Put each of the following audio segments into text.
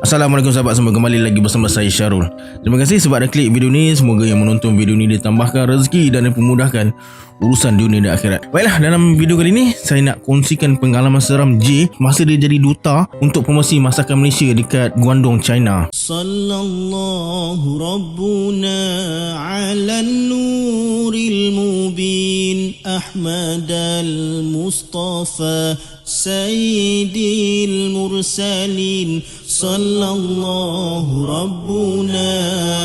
Assalamualaikum sahabat semua, kembali lagi bersama saya Syarul. Terima kasih sebab dah klik video ni. Semoga yang menonton video ni ditambahkan rezeki dan memudahkan urusan dunia dan akhirat. Baiklah, dalam video kali ni saya nak kongsikan pengalaman seram J masa dia jadi duta untuk promosi masakan Malaysia dekat Guangdong, China. Sallallahu Rabbuna ala nuril mubin Ahmad al-Mustafa Sayyidil Mursalin. Sallallahu Rabbuna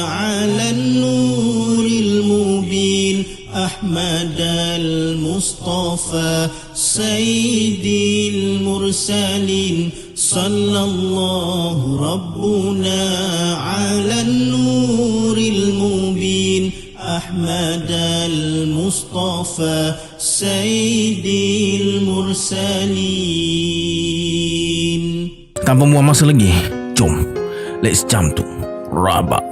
ala nuril mubin Ahmad al-Mustafa Sayyidil Mursalin. Sallallahu Rabbuna ala nuril mubin Ahmad al-Mustafa Sayyidil Mursalin. Tanpa buang masa lagi, jom let's jump to Rabak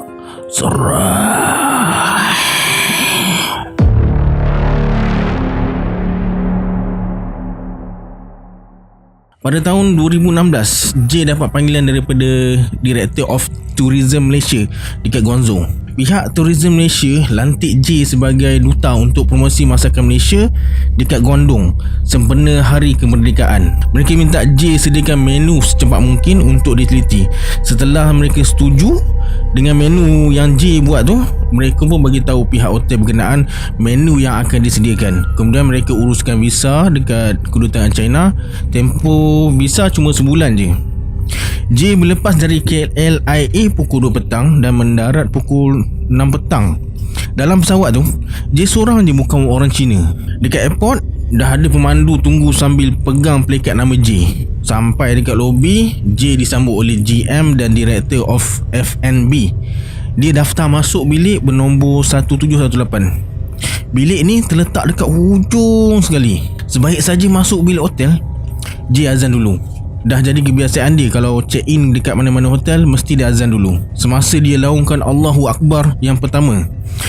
Seram. Pada tahun 2016, J dapat panggilan daripada Director of Tourism Malaysia dekat Guangzhou. Pihak Tourism Malaysia lantik J sebagai duta untuk promosi masakan Malaysia dekat Guangdong sempena Hari Kemerdekaan. Mereka minta J sediakan menu secepat mungkin untuk diteliti. Setelah mereka setuju dengan menu yang J buat tu, mereka pun bagi tahu pihak hotel berkenaan menu yang akan disediakan. Kemudian mereka uruskan visa dekat kedutaan China. Tempoh visa cuma sebulan je. J berlepas dari KLIA pukul 2 petang dan mendarat pukul 6 petang. Dalam pesawat tu, J seorang je, bukan orang Cina. Dekat airport, dah ada pemandu tunggu sambil pegang plakat nama J. Sampai dekat lobi, J disambut oleh GM dan Director of F&B. Dia daftar masuk bilik bernombor 1718. Bilik ni terletak dekat hujung sekali. Sebaik saja masuk bilik hotel, J azan dulu. Dah jadi kebiasaan dia kalau check in dekat mana-mana hotel mesti dia azan dulu. Semasa dia laungkan Allahu Akbar yang pertama,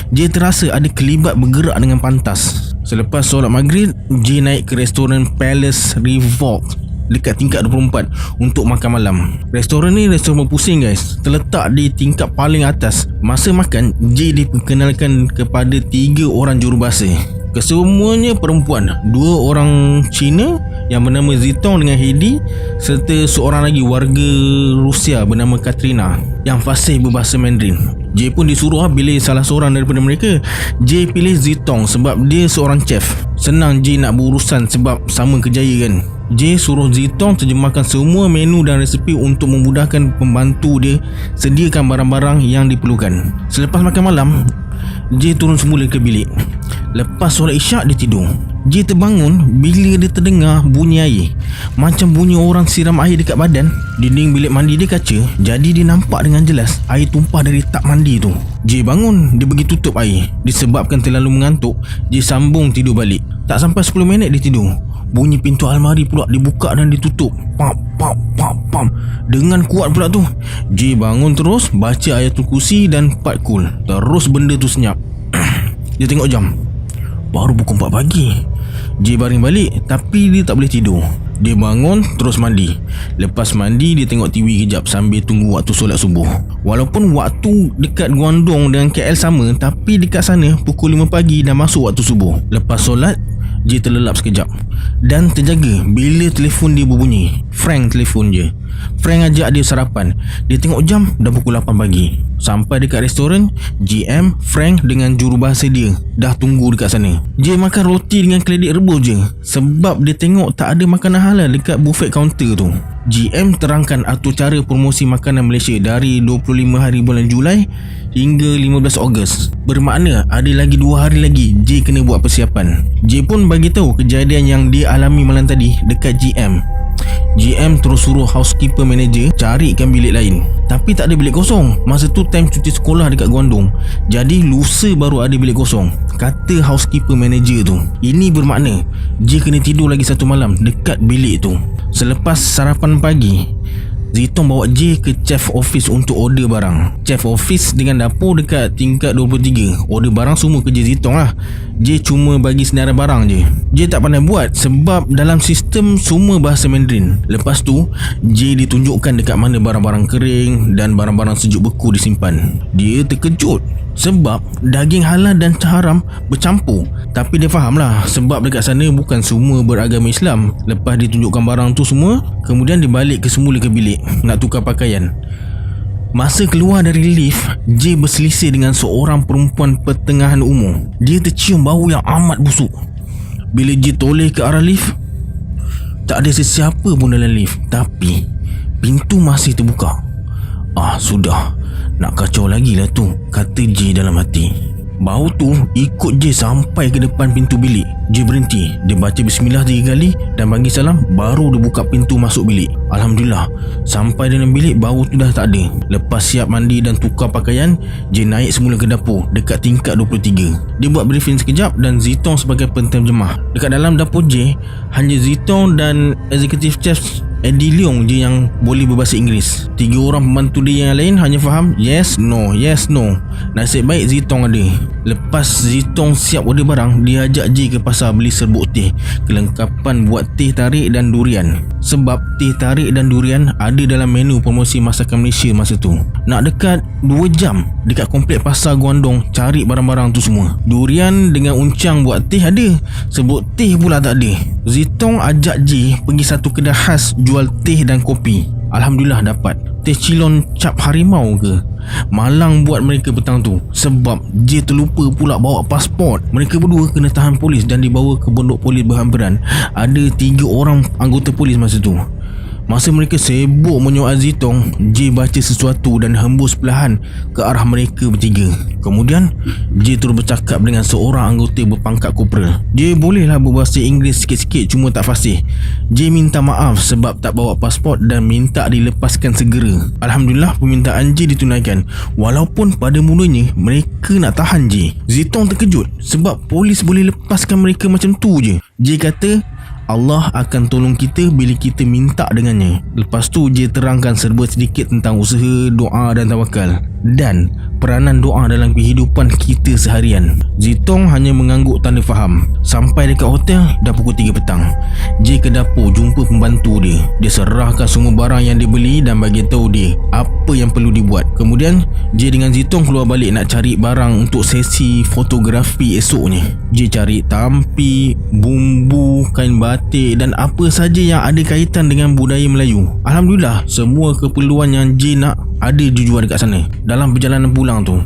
J terasa ada kelibat bergerak dengan pantas. Selepas solat maghrib, J naik ke restoran Palace Revolt dekat tingkat 24 untuk makan malam. Restoran ni restoran pusing guys, terletak di tingkat paling atas. Masa makan, J diperkenalkan kepada 3 orang jurubahasa. Kesemuanya perempuan, 2 orang Cina yang bernama Zitong dengan Heidi, serta seorang lagi warga Rusia bernama Katrina yang fasih berbahasa Mandarin. J pun disuruh pilih salah seorang daripada mereka. J pilih Zitong sebab dia seorang chef. Senang J nak berurusan sebab sama kejaya kan. J suruh Zitong terjemahkan semua menu dan resepi untuk memudahkan pembantu dia sediakan barang-barang yang diperlukan. Selepas makan malam, J turun semula ke bilik. Lepas solat isyak, dia tidur. J terbangun bila dia terdengar bunyi air, macam bunyi orang siram air dekat badan. Dinding bilik mandi dia kaca, jadi dia nampak dengan jelas air tumpah dari tak mandi tu. J bangun, dia pergi tutup air. Disebabkan terlalu mengantuk, J sambung tidur balik. Tak sampai 10 minit dia tidur, bunyi pintu almari pula dibuka dan ditutup. Pam pam pam pam dengan kuat pula tu. J bangun terus baca ayatul kursi dan 4 kul. Terus benda tu senyap. Dia tengok jam, baru pukul 4 pagi. J baring balik tapi dia tak boleh tidur. Dia bangun terus mandi. Lepas mandi, dia tengok TV kejap sambil tunggu waktu solat subuh. Walaupun waktu dekat Guangdong dengan KL sama, tapi dekat sana pukul 5 pagi dah masuk waktu subuh. Lepas solat, J terlelap sekejap dan terjaga bila telefon dia berbunyi. Frank telefon je. Frank ajak dia sarapan. Dia tengok jam dah pukul 8 pagi. Sampai dekat restoran, GM, Frank dengan jurubahasa dia dah tunggu dekat sana. J makan roti dengan keledek rebus je sebab dia tengok tak ada makanan halal dekat buffet counter tu. GM terangkan atur cara promosi makanan Malaysia dari 25 hari bulan Julai hingga 15 Ogos. Bermakna ada lagi 2 hari lagi J kena buat persiapan. J pun bagi tahu kejadian yang dia alami malam tadi dekat GM. GM terus suruh housekeeper manager carikan bilik lain, tapi tak ada bilik kosong. Masa tu time cuti sekolah dekat Guangdong, jadi lusa baru ada bilik kosong, kata housekeeper manager tu. Ini bermakna J kena tidur lagi 1 malam dekat bilik tu. Selepas sarapan pagi, Zitong bawa J ke chef office untuk order barang. Chef office dengan dapur dekat tingkat 23. Order barang semua kerja Zitong lah. J cuma bagi senarai barang je. J tak pandai buat sebab dalam sistem semua bahasa Mandarin. Lepas tu J ditunjukkan dekat mana barang-barang kering dan barang-barang sejuk beku disimpan. Dia terkejut sebab daging halal dan haram bercampur. Tapi dia faham lah sebab dekat sana bukan semua beragama Islam. Lepas dia tunjukkan barang tu semua, kemudian dia balik ke semula ke bilik nak tukar pakaian. Masa keluar dari lift, J berselisih dengan seorang perempuan pertengahan umur. Dia tercium bau yang amat busuk. Bila J toleh ke arah lift, tak ada sesiapa pun dalam lift. Tapi pintu masih terbuka. Sudah, nak kacau lagi lah tu, kata J dalam hati. Bau tu ikut J sampai ke depan pintu bilik. J berhenti. Dia baca bismillah 3 kali dan bagi salam, baru dia buka pintu masuk bilik. Alhamdulillah, sampai dalam bilik bau tu dah tak ada. Lepas siap mandi dan tukar pakaian, J naik semula ke dapur dekat tingkat 23. Dia buat briefing sekejap dan Zitong sebagai penterjemah. Dekat dalam dapur J, hanya Zitong dan executive chef Eddie Leong je yang boleh berbahasa Inggeris. 3 orang pembantu dia yang lain hanya faham yes, no, yes, no. Nasib baik Zitong ada. Lepas Zitong siap order barang, dia ajak J ke pasar beli serbuk teh, kelengkapan buat teh tarik dan durian. Sebab teh tarik dan durian ada dalam menu promosi masakan Malaysia masa tu. Nak dekat 2 jam dekat komplek pasar Guandong cari barang-barang tu semua. Durian dengan uncang buat teh ada, serbuk teh pula tak ada. Zitong ajak J pergi satu kedai khas jual teh dan kopi. Alhamdulillah dapat. Teh Cilon cap harimau ke? Malang buat mereka petang tu sebab J terlupa pula bawa pasport. Mereka berdua kena tahan polis dan dibawa ke pondok polis berhampiran. Ada 3 orang anggota polis masa tu. Masa mereka sibuk menyoal Zitong, J baca sesuatu dan hembus perlahan ke arah mereka bertiga. Kemudian J terus bercakap dengan seorang anggota berpangkat korporal. Dia bolehlah berbahasa Inggeris sikit-sikit, cuma tak fasih. J minta maaf sebab tak bawa pasport dan minta dilepaskan segera. Alhamdulillah, permintaan J ditunaikan walaupun pada mulanya mereka nak tahan J. Zitong terkejut sebab polis boleh lepaskan mereka macam tu je. J kata Allah akan tolong kita bila kita minta dengannya. Lepas tu J terangkan serba sedikit tentang usaha, doa dan tawakal dan peranan doa dalam kehidupan kita seharian. Zitong hanya mengangguk tanda faham. Sampai dekat hotel dah pukul 3 petang. J ke dapur jumpa pembantu dia. Dia serahkan semua barang yang dia beli dan bagi tahu dia apa yang perlu dibuat. Kemudian J dengan Zitong keluar balik nak cari barang untuk sesi fotografi esoknya. J cari tampi, bumbu, kain batik dan apa saja yang ada kaitan dengan budaya Melayu. Alhamdulillah, semua keperluan yang J nak ada dijual dekat sana. Dalam perjalanan pulang tu,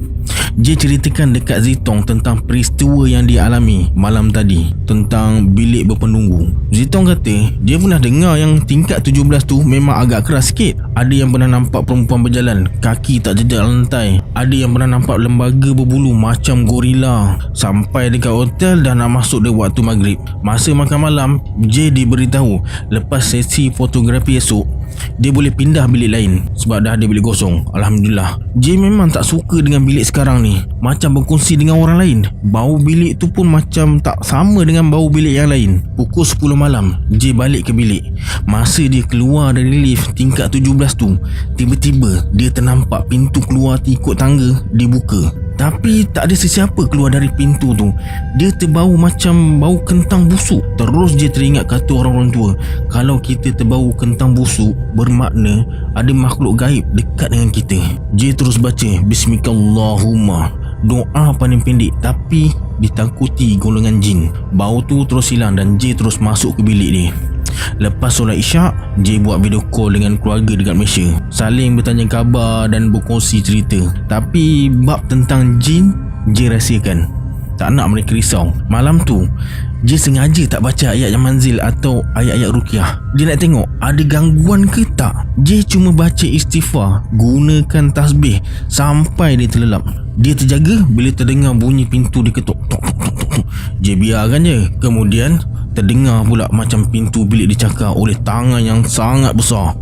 J ceritakan dekat Zitong tentang peristiwa yang dia alami malam tadi, tentang bilik berpenunggu. Zitong kata dia pernah dengar yang tingkat 17 tu memang agak keras sikit. Ada yang pernah nampak perempuan berjalan, kaki tak jejak lantai. Ada yang pernah nampak lembaga berbulu macam gorila. Sampai dekat hotel dah nak masuk dia waktu maghrib. Masa makan malam, J diberitahu lepas sesi fotografi esok, dia boleh pindah bilik lain sebab dah ada bilik kosong. Alhamdulillah. J memang tak suka dengan bilik sekarang ni, macam berkongsi dengan orang lain. Bau bilik tu pun macam tak sama dengan bau bilik yang lain. Pukul 10 malam, J balik ke bilik. Masa dia keluar dari lift tingkat 17 tu, tiba-tiba dia ternampak pintu keluar ikut tangga dibuka. Tapi tak ada sesiapa keluar dari pintu tu. Dia terbau macam bau kentang busuk. Terus dia teringat kata orang-orang tua, kalau kita terbau kentang busuk, bermakna ada makhluk gaib dekat dengan kita. J terus baca Bismillahirrahmanirrahim, doa paling pendek tapi ditakuti golongan jin. Bau tu terus hilang dan J terus masuk ke bilik dia. Lepas solat isyak, J buat video call dengan keluarga dekat Malaysia, saling bertanya khabar dan berkongsi cerita. Tapi bab tentang jin, J rahsiakan, tak nak mereka risau. Malam tu J sengaja tak baca ayat yang manzil atau ayat-ayat ruqyah. Dia nak tengok ada gangguan ke tak. J cuma baca istighfar, gunakan tasbih sampai dia terlelap. Dia terjaga bila terdengar bunyi pintu diketuk. J biarkan je. Kemudian terdengar pula macam pintu bilik dicakar oleh tangan yang sangat besar.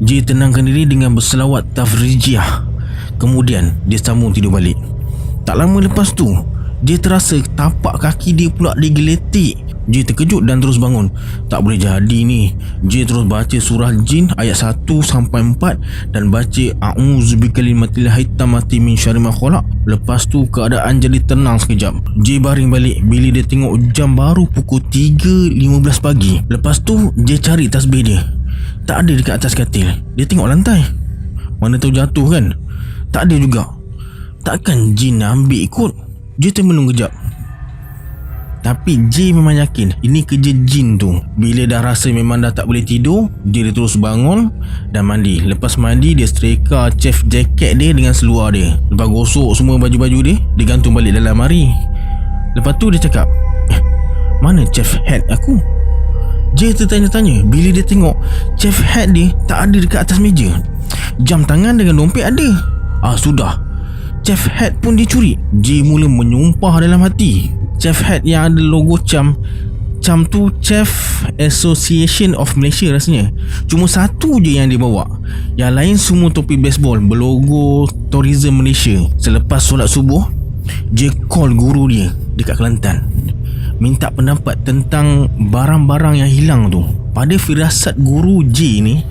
J tenangkan diri dengan berselawat tafrijiyah. Kemudian dia sambung tidur balik. Tak lama lepas tu, J terasa tapak kaki dia pula digeletik. J terkejut dan terus bangun. Tak boleh jadi ni. J terus baca surah Jin ayat 1 sampai 4 dan baca a'udzubikalimatillahit tammati min syarri ma khalaq Lepas tu keadaan jadi tenang sekejap. J baring balik bila dia tengok jam baru pukul 3.15 pagi. Lepas tu J cari tasbih dia. Tak ada dekat atas katil. Dia tengok lantai. Mana tahu jatuh kan. Tak ada juga. Takkan jin ambil kot. J termenung kejap. Tapi J memang yakin ini kerja jin tu. Bila dah rasa memang dah tak boleh tidur, dia terus bangun dan mandi. Lepas mandi, dia setrika chef jacket dia dengan seluar dia. Lepas gosok semua baju-baju dia, dia gantung balik dalam lemari. Lepas tu dia cakap, mana chef hat aku? J tertanya-tanya bila dia tengok chef hat dia tak ada dekat atas meja. Jam tangan dengan dompet ada. Sudah, chef hat pun dia curi. J mula menyumpah dalam hati. Chef hat yang ada logo CAM tu Chef Association of Malaysia rasanya. Cuma satu je yang dia bawa. Yang lain semua topi baseball berlogo Tourism Malaysia. Selepas solat subuh, J call guru dia dekat Kelantan, minta pendapat tentang barang-barang yang hilang tu. Pada firasat guru J ni,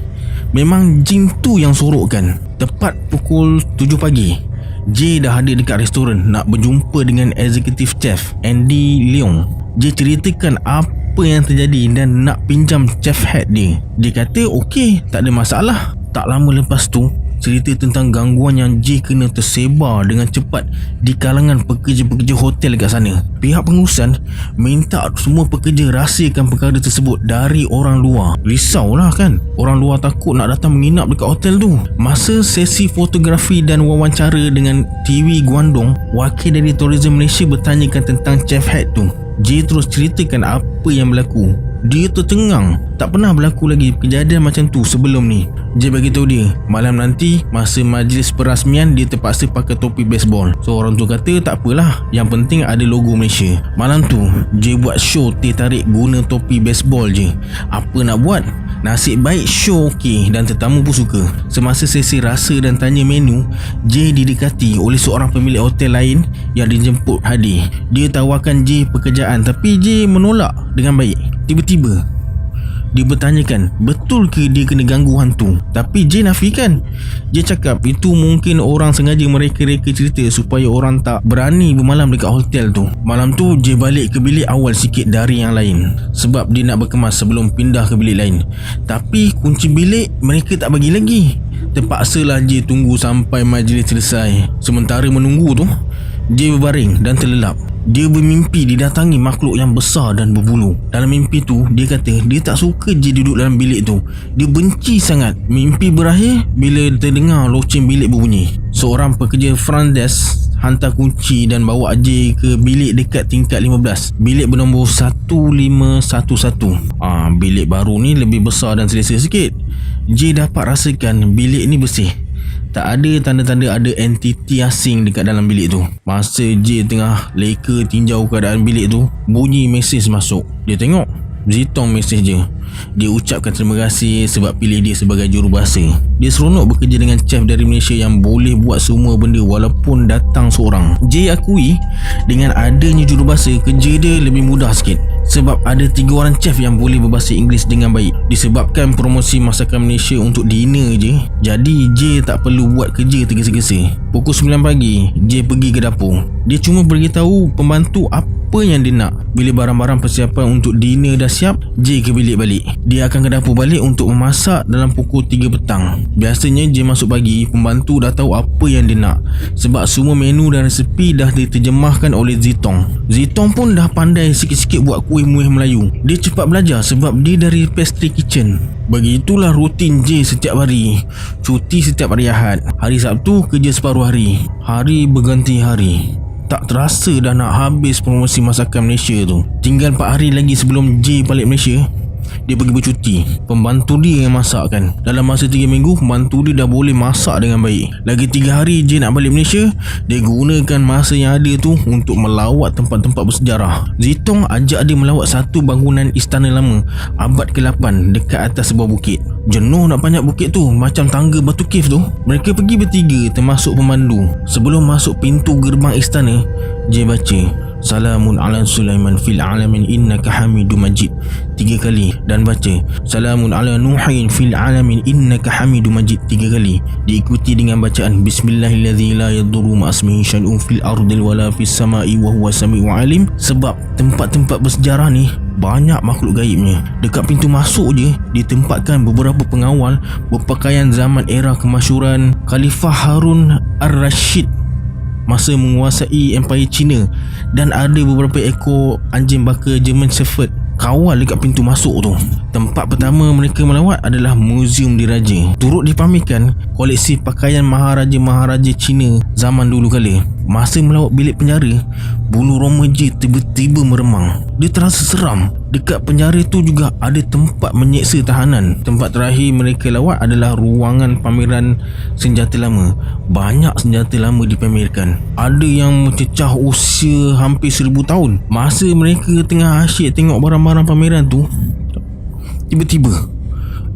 memang jin tu yang sorokkan. Tepat pukul 7 pagi, J dah hadir dekat restoran nak berjumpa dengan Executive Chef Andy Leong. J ceritakan apa yang terjadi dan nak pinjam chef hat dia. Dia kata okey, tak ada masalah. Tak lama lepas tu, cerita tentang gangguan yang J kena tersebar dengan cepat di kalangan pekerja-pekerja hotel dekat sana. Pihak pengurusan minta semua pekerja rahsiakan perkara tersebut dari orang luar. Risaulah kan, orang luar takut nak datang menginap dekat hotel tu. Masa sesi fotografi dan wawancara dengan TV Guangdong, wakil dari Tourism Malaysia bertanyakan tentang chef hat tu. J terus ceritakan apa yang berlaku. Dia tercengang. Tak pernah berlaku lagi kejadian macam tu sebelum ni. J beritahu dia, malam nanti masa majlis perasmian dia terpaksa pakai topi baseball. So orang tu kata tak apalah, yang penting ada logo Malaysia. Malam tu J buat show teh tarik guna topi baseball je. Apa nak buat? Nasib baik show okey dan tetamu pun suka. Semasa sesi rasa dan tanya menu, J didekati oleh seorang pemilik hotel lain yang dijemput hadir. Dia tawarkan J pekerjaan tapi J menolak dengan baik. Tiba-tiba dia bertanyakan betul ke dia kena ganggu hantu. Tapi J nafikan. J cakap itu mungkin orang sengaja mereka-reka cerita supaya orang tak berani bermalam dekat hotel tu. Malam tu J balik ke bilik awal sikit dari yang lain sebab dia nak berkemas sebelum pindah ke bilik lain. Tapi kunci bilik mereka tak bagi lagi. Terpaksalah J tunggu sampai majlis selesai. Sementara menunggu tu, J berbaring dan terlelap. Dia bermimpi didatangi makhluk yang besar dan berbulu. Dalam mimpi tu, dia kata dia tak suka J duduk dalam bilik tu. Dia benci sangat. Mimpi berakhir bila terdengar loceng bilik berbunyi. Seorang pekerja front desk hantar kunci dan bawa J ke bilik dekat tingkat 15. Bilik bernombor 1511. Bilik baru ni lebih besar dan selesa sikit. J dapat rasakan bilik ni bersih. Tak ada tanda-tanda ada entiti asing dekat dalam bilik tu. Masa J tengah leka tinjau keadaan bilik tu, bunyi mesej masuk. Dia tengok, Zitong mesej je. Dia ucapkan terima kasih sebab pilih dia sebagai jurubahasa. Dia seronok bekerja dengan chef dari Malaysia yang boleh buat semua benda walaupun datang seorang. J akui dengan adanya jurubahasa, kerja dia lebih mudah sikit sebab ada 3 orang chef yang boleh berbahasa Inggeris dengan baik. Disebabkan promosi masakan Malaysia untuk dinner je, jadi J tak perlu buat kerja tergesa-gesa. Pukul 9 pagi, J pergi ke dapur. Dia cuma beritahu pembantu apa yang dia nak. Bila barang-barang persiapan untuk dinner dah siap, J ke bilik balik. Dia akan ke dapur balik untuk memasak dalam pukul 3 petang. Biasanya J masuk pagi, pembantu dah tahu apa yang dia nak sebab semua menu dan resepi dah diterjemahkan oleh Zitong. Zitong pun dah pandai sikit-sikit buat kuih-muih Melayu. Dia cepat belajar sebab dia dari pastry kitchen. Begitulah rutin J setiap hari. Cuti setiap hari Ahad. Hari Sabtu kerja separuh hari. Hari berganti hari. Tak terasa dah nak habis promosi masakan Malaysia tu. Tinggal 4 hari lagi sebelum J balik Malaysia. Dia pergi bercuti. Pembantu dia yang masak kan. Dalam masa 3 minggu, pembantu dia dah boleh masak dengan baik. Lagi 3 hari J nak balik Malaysia. Dia gunakan masa yang ada tu untuk melawat tempat-tempat bersejarah. Zitong ajak dia melawat satu bangunan istana lama abad ke-8 dekat atas sebuah bukit. Jenuh nak panjat bukit tu, macam tangga batu cave tu. Mereka pergi bertiga termasuk pemandu. Sebelum masuk pintu gerbang istana, J baca, salamun ala Sulaiman fil alamin innaka Hamidum Majid 3 kali, dan baca salamun ala Nuhin fil alamin innaka Hamidum Majid 3 kali, diikuti dengan bacaan bismillahillazi la yadurru ma'asmihi syai'un fil ardi wala fis samai wa huwa samiu alim. Sebab tempat-tempat bersejarah ni banyak makhluk gaibnya. Dekat pintu masuk je ditempatkan beberapa pengawal berpakaian zaman era kemasyhuran Khalifah Harun Ar-Rashid masa menguasai Empire China, dan ada beberapa ekor anjing baka German Shepherd kawal dekat pintu masuk tu. Tempat pertama mereka melawat adalah Museum Diraja. Turut dipamerkan koleksi pakaian maharaja-maharaja Cina zaman dulu kala. Masa melawat bilik penjara, bulu roma J tiba-tiba meremang. Dia terasa seram. Dekat penjara tu juga ada tempat menyeksa tahanan. Tempat terakhir mereka lawat adalah ruangan pameran senjata lama. Banyak senjata lama dipamerkan. Ada yang mencecah usia hampir 1000 tahun. Masa mereka tengah asyik tengok barang-barang pameran tu, tiba-tiba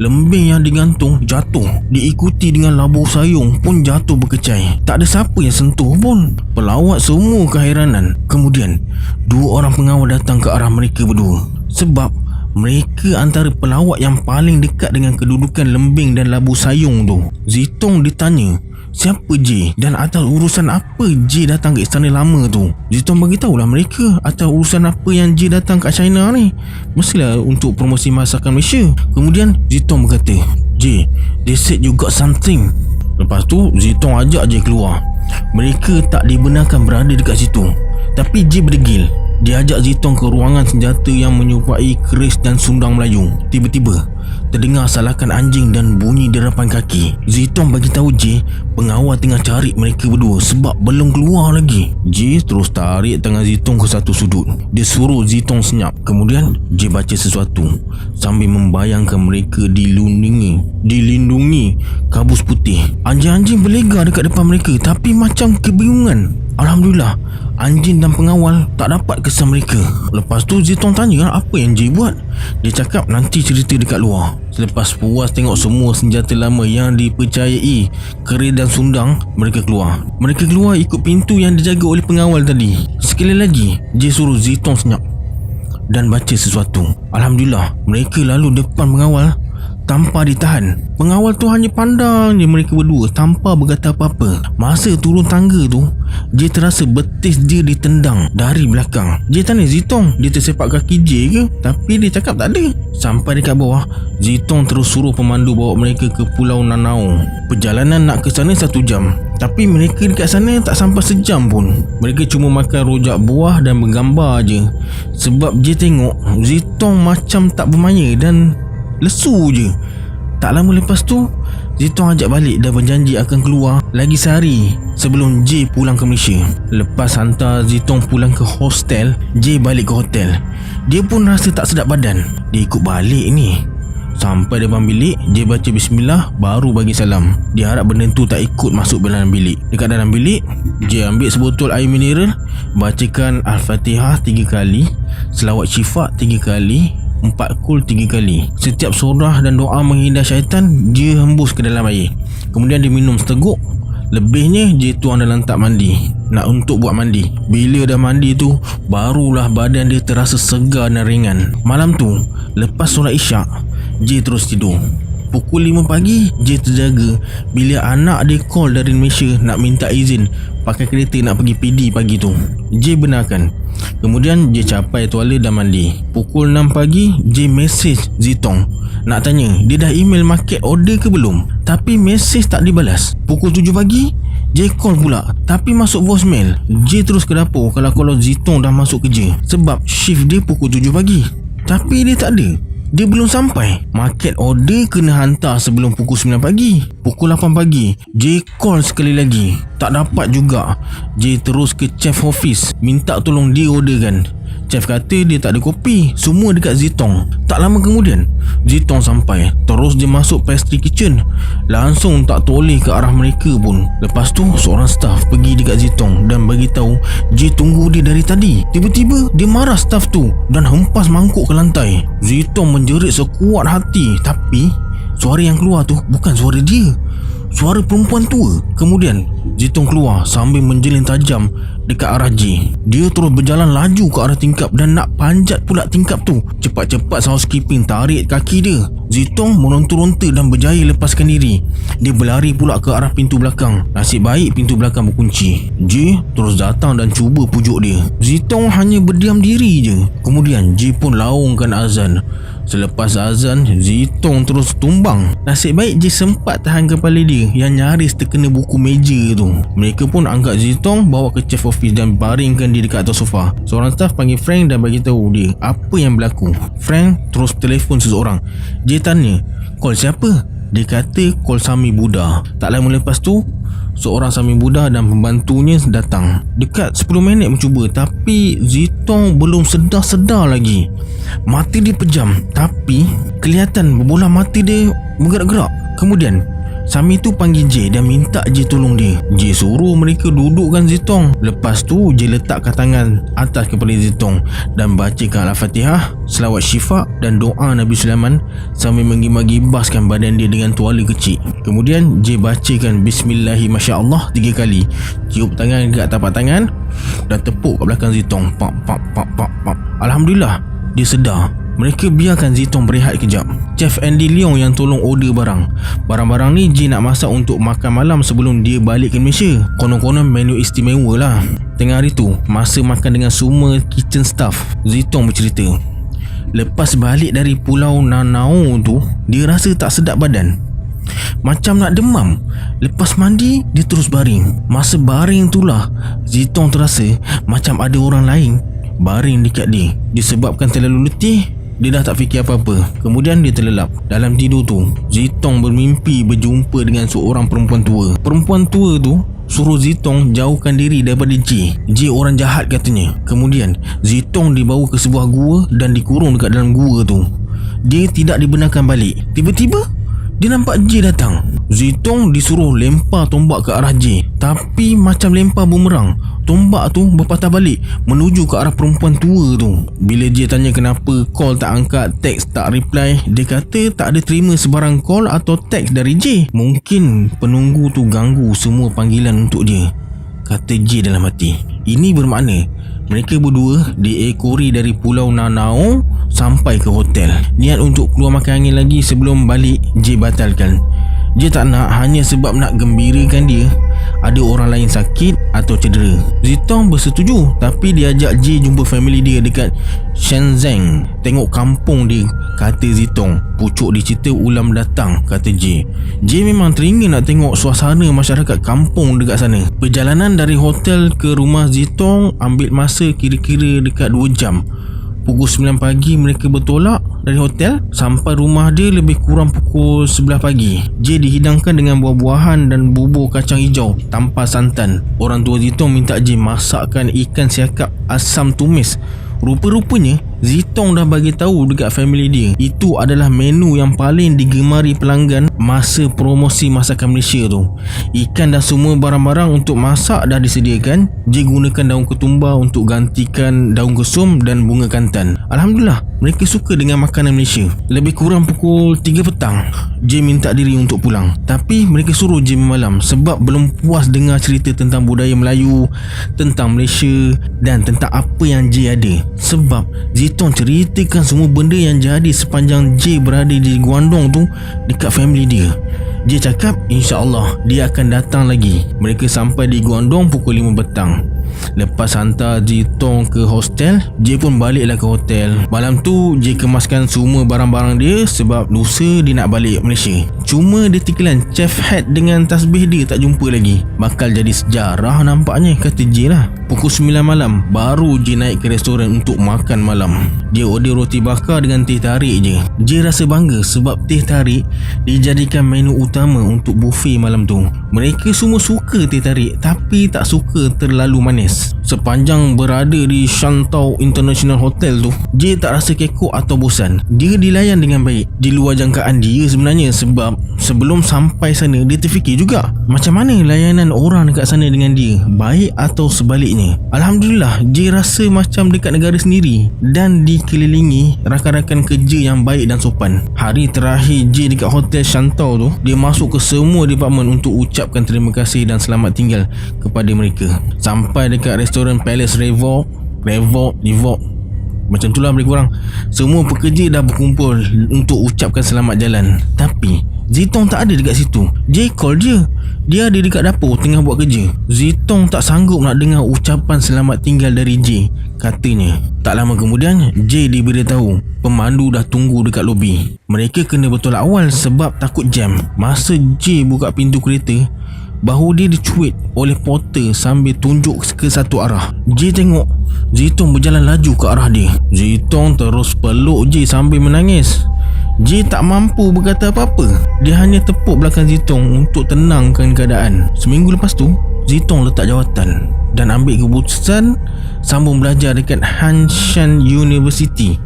lembing yang digantung jatuh, diikuti dengan labu sayung pun jatuh berkecai. Tak ada siapa yang sentuh pun. Pelawat semua keheranan. Kemudian 2 orang pengawal datang ke arah mereka berdua. Sebab mereka antara pelawat yang paling dekat dengan kedudukan lembing dan labu sayung tu. Zitong ditanya siapa J dan atas urusan apa J datang ke istana lama tu. Zitong bagi tahulah mereka atas urusan apa yang J datang kat China ni. Mestilah untuk promosi masakan Malaysia. Kemudian Zitong berkata, J, they said you got something. Lepas tu Zitong ajak J keluar. Mereka tak dibenarkan berada dekat situ, tapi J berdegil. Dia ajak Zitong ke ruangan senjata yang menyerupai keris dan sundang Melayu. Tiba-tiba terdengar salakan anjing dan bunyi derapan kaki. Zitong bagi tahu J pengawal tengah cari mereka berdua sebab belum keluar lagi. J terus tarik tangan Zitong ke satu sudut. Dia suruh Zitong senyap. Kemudian J baca sesuatu sambil membayangkan mereka dilindungi kabus putih. Anjing-anjing berlega dekat depan mereka tapi macam kebingungan. Alhamdulillah, anjing dan pengawal tak dapat kesan mereka. Lepas tu Zitong tanya apa yang J buat. Dia cakap nanti cerita dekat luar. Selepas puas tengok semua senjata lama yang dipercayai keris dan sundang, mereka keluar. Mereka keluar ikut pintu yang dijaga oleh pengawal tadi. Sekali lagi J suruh Zitong senyap dan baca sesuatu. Alhamdulillah, mereka lalu depan pengawal tanpa ditahan. Pengawal tu hanya pandang je mereka berdua tanpa berkata apa-apa. Masa turun tangga tu, J terasa betis dia ditendang dari belakang. J tanya Zitong dia tersepak kaki J ke, tapi dia cakap tak ada. Sampai dekat bawah, Zitong terus suruh pemandu bawa mereka ke Pulau Nanao. Perjalanan nak ke sana 1 jam, tapi mereka dekat sana tak sampai sejam pun. Mereka cuma makan rojak buah dan bergambar je. Sebab J tengok Zitong macam tak bermaya dan lesu je. Tak lama lepas tu Zitong ajak balik dan berjanji akan keluar lagi sehari sebelum J pulang ke Malaysia. Lepas hantar Zitong pulang ke hostel, J balik ke hotel. Dia pun rasa tak sedap badan. Dia ikut balik ni. Sampai depan bilik, J baca bismillah baru bagi salam. Dia harap benda tu tak ikut masuk dalam bilik. Dekat dalam bilik, J ambil sebotol air mineral, bacakan Al-Fatihah 3 kali, selawat syifa 3 kali, 4 kul 3 kali. Setiap surah dan doa menghindar syaitan dia hembus ke dalam air. Kemudian dia minum seteguk. Lebihnya J tuang dalam tak mandi nak untuk buat mandi. Bila dah mandi tu, barulah badan dia terasa segar dan ringan. Malam tu lepas solat isyak, J terus tidur. Pukul 5 pagi J terjaga bila anak dia call dari Malaysia nak minta izin pakai kereta nak pergi PD pagi tu. J benarkan. Kemudian J capai tuala dan mandi. Pukul 6 pagi J mesej Zitong nak tanya dia dah email market order ke belum, tapi mesej tak dibalas. Pukul 7 pagi J call pula tapi masuk voicemail. J terus ke dapur kalau Zitong dah masuk kerja sebab shift dia pukul 7 pagi, tapi dia tak ada. Dia belum sampai. Market order kena hantar sebelum pukul 9 pagi. Pukul 8 pagi J call sekali lagi, tak dapat juga. J terus ke chef office minta tolong dia orderkan. Chef kata dia tak ada kopi, semua dekat Zitong. Tak lama kemudian Zitong sampai. Terus dia masuk pastry kitchen, langsung tak toleh ke arah mereka pun. Lepas tu seorang staff pergi dekat Zitong dan bagi tahu J tunggu dia dari tadi. Tiba-tiba dia marah staff tu dan hempas mangkuk ke lantai. Zitong menjerit sekuat hati, tapi suara yang keluar tu bukan suara dia. suara perempuan tua. Kemudian Zitong keluar sambil menjeling tajam dekat arah J. Dia terus berjalan laju ke arah tingkap dan nak panjat pula tingkap tu. Cepat-cepat housekeeping tarik kaki dia. Zitong meronta-ronta dan berjaya lepaskan diri. Dia berlari pula ke arah pintu belakang. Nasib baik pintu belakang berkunci. J terus datang dan cuba pujuk dia. Zitong hanya berdiam diri je. Kemudian J pun laungkan azan. Selepas azan, Zitong terus tumbang. Nasib baik J sempat tahan kepala dia yang nyaris terkena buku meja tu. Mereka pun angkat Zitong bawa ke chief office dan baringkan dia dekat atas sofa. Seorang staff panggil Frank dan bagi tahu dia apa yang berlaku. Frank terus telefon seseorang. J tanya, call siapa? Dia kata call Sami Buddha. Tak lama lepas tu, seorang Sami Buddha dan pembantunya datang. Dekat 10 minit mencuba, tapi Zitong belum sedar-sedar lagi. Mata dia pejam, tapi kelihatan bola mata dia bergerak-gerak. Kemudian Sami tu panggil J dan minta J tolong dia. J suruh mereka dudukkan Zitong. Lepas tu J letakkan tangan atas kepala Zitong dan bacakan Al-Fatihah, selawat syifa dan doa Nabi Sulaiman sambil menggibas-gibaskan badan dia dengan tuala kecil. Kemudian J bacakan Bismillahirrahmanirrahim 3 kali. Tiup tangan dekat tapak tangan dan tepuk kat belakang Zitong. Pak pak pak pak pak. Alhamdulillah dia sedar. Mereka biarkan Zitong berehat kejap. Chef Andy Leong yang tolong order barang. Barang-barang ni J nak masak untuk makan malam sebelum dia balik ke Malaysia. Konon-konon menu istimewa lah. Tengah hari tu, masa makan dengan semua kitchen staff, Zitong bercerita, lepas balik dari Pulau Nanao tu, dia rasa tak sedap badan, macam nak demam. Lepas mandi, dia terus baring. Masa baring itulah Zitong terasa macam ada orang lain baring dekat dia. Disebabkan terlalu letih, dia dah tak fikir apa-apa. Kemudian dia terlelap. Dalam tidur tu, Zitong bermimpi berjumpa dengan seorang perempuan tua. Perempuan tua tu suruh Zitong jauhkan diri daripada J. J orang jahat katanya. Kemudian Zitong dibawa ke sebuah gua dan dikurung dekat dalam gua tu. Dia tidak dibenarkan balik. Tiba-tiba dia nampak J datang. Zitong disuruh lempar tombak ke arah J, tapi macam lempar bumerang. Tombak tu berpatah balik menuju ke arah perempuan tua tu. Bila J tanya kenapa call tak angkat, teks tak reply, dia kata tak ada terima sebarang call atau teks dari J. Mungkin penunggu tu ganggu semua panggilan untuk dia, kata J dalam hati. Ini bermakna mereka berdua diekori dari Pulau Nanao sampai ke hotel. Niat untuk keluar makan angin lagi sebelum balik J batalkan. J tak nak hanya sebab nak gembirakan dia ada orang lain sakit atau cedera. Zitong bersetuju, tapi dia ajak J jumpa family dia dekat Shenzhen, tengok kampung dia, kata Zitong. Pucuk dicerita ulam datang, kata J. J memang teringin nak tengok suasana masyarakat kampung dekat sana. Perjalanan dari hotel ke rumah Zitong ambil masa kira-kira dekat 2 jam. Pukul 9 pagi mereka bertolak dari hotel. Sampai rumah dia lebih kurang pukul 11 pagi. J dihidangkan dengan buah-buahan dan bubur kacang hijau tanpa santan. Orang tua Zitong minta J masakkan ikan siakap asam tumis. Rupa-rupanya Zitong dah bagi tahu dekat family dia itu adalah menu yang paling digemari pelanggan masa promosi masakan Malaysia tu. Ikan dan semua barang-barang untuk masak dah disediakan. J gunakan daun ketumbar untuk gantikan daun kesum dan bunga kantan. Alhamdulillah, mereka suka dengan makanan Malaysia. Lebih kurang pukul 3 petang, J minta diri untuk pulang. Tapi mereka suruh J memalam sebab belum puas dengar cerita tentang budaya Melayu, tentang Malaysia dan tentang apa yang J ada. Sebab Zitong ceritakan semua benda yang jadi sepanjang J berada di Guangdong tu dekat family dia. J cakap insya-Allah dia akan datang lagi. Mereka sampai di Guangdong pukul 5 petang. Lepas hantar Zitong ke hostel, J pun baliklah ke hotel. Malam tu J kemaskan semua barang-barang dia sebab lusa dia nak balik Malaysia. Cuma dia tinggalan chef hat dengan tasbih dia tak jumpa lagi. Bakal jadi sejarah nampaknya, kata J lah. Pukul 9 malam baru J naik ke restoran untuk makan malam. Dia order roti bakar dengan teh tarik je. J rasa bangga sebab teh tarik dijadikan menu utama untuk buffet malam tu. Mereka semua suka teh tarik tapi tak suka terlalu manis. Sepanjang berada di Shantau International Hotel tu, J tak rasa kekok atau bosan. Dia dilayan dengan baik, di luar jangkaan dia sebenarnya. Sebab sebelum sampai sana dia terfikir juga macam mana layanan orang dekat sana dengan dia, baik atau sebaliknya. Alhamdulillah, J rasa macam dekat negara sendiri dan di dikelilingi rakan-rakan kerja yang baik dan sopan. Hari terakhir J dekat hotel Shantau tu, dia masuk ke semua department untuk ucapkan terima kasih dan selamat tinggal kepada mereka. Sampai dekat restoran Palace Revolt, macam itulah mereka orang. Semua pekerja dah berkumpul untuk ucapkan selamat jalan. Tapi Zitong tak ada dekat situ. J call je. Dia ada dekat dapur tengah buat kerja. Zitong tak sanggup nak dengar ucapan selamat tinggal dari J, katanya. Tak lama kemudian J diberitahu pemandu dah tunggu dekat lobi. Mereka kena bertolak awal sebab takut jam. Masa J buka pintu kereta, bahu dia dicuit oleh porter sambil tunjuk ke satu arah. J tengok Zitong berjalan laju ke arah dia. Zitong terus peluk J sambil menangis. J tak mampu berkata apa-apa. Dia hanya tepuk belakang Zitong untuk tenangkan keadaan. Seminggu lepas tu, Zitong letak jawatan dan ambil keputusan sambung belajar dekat Hanshan University.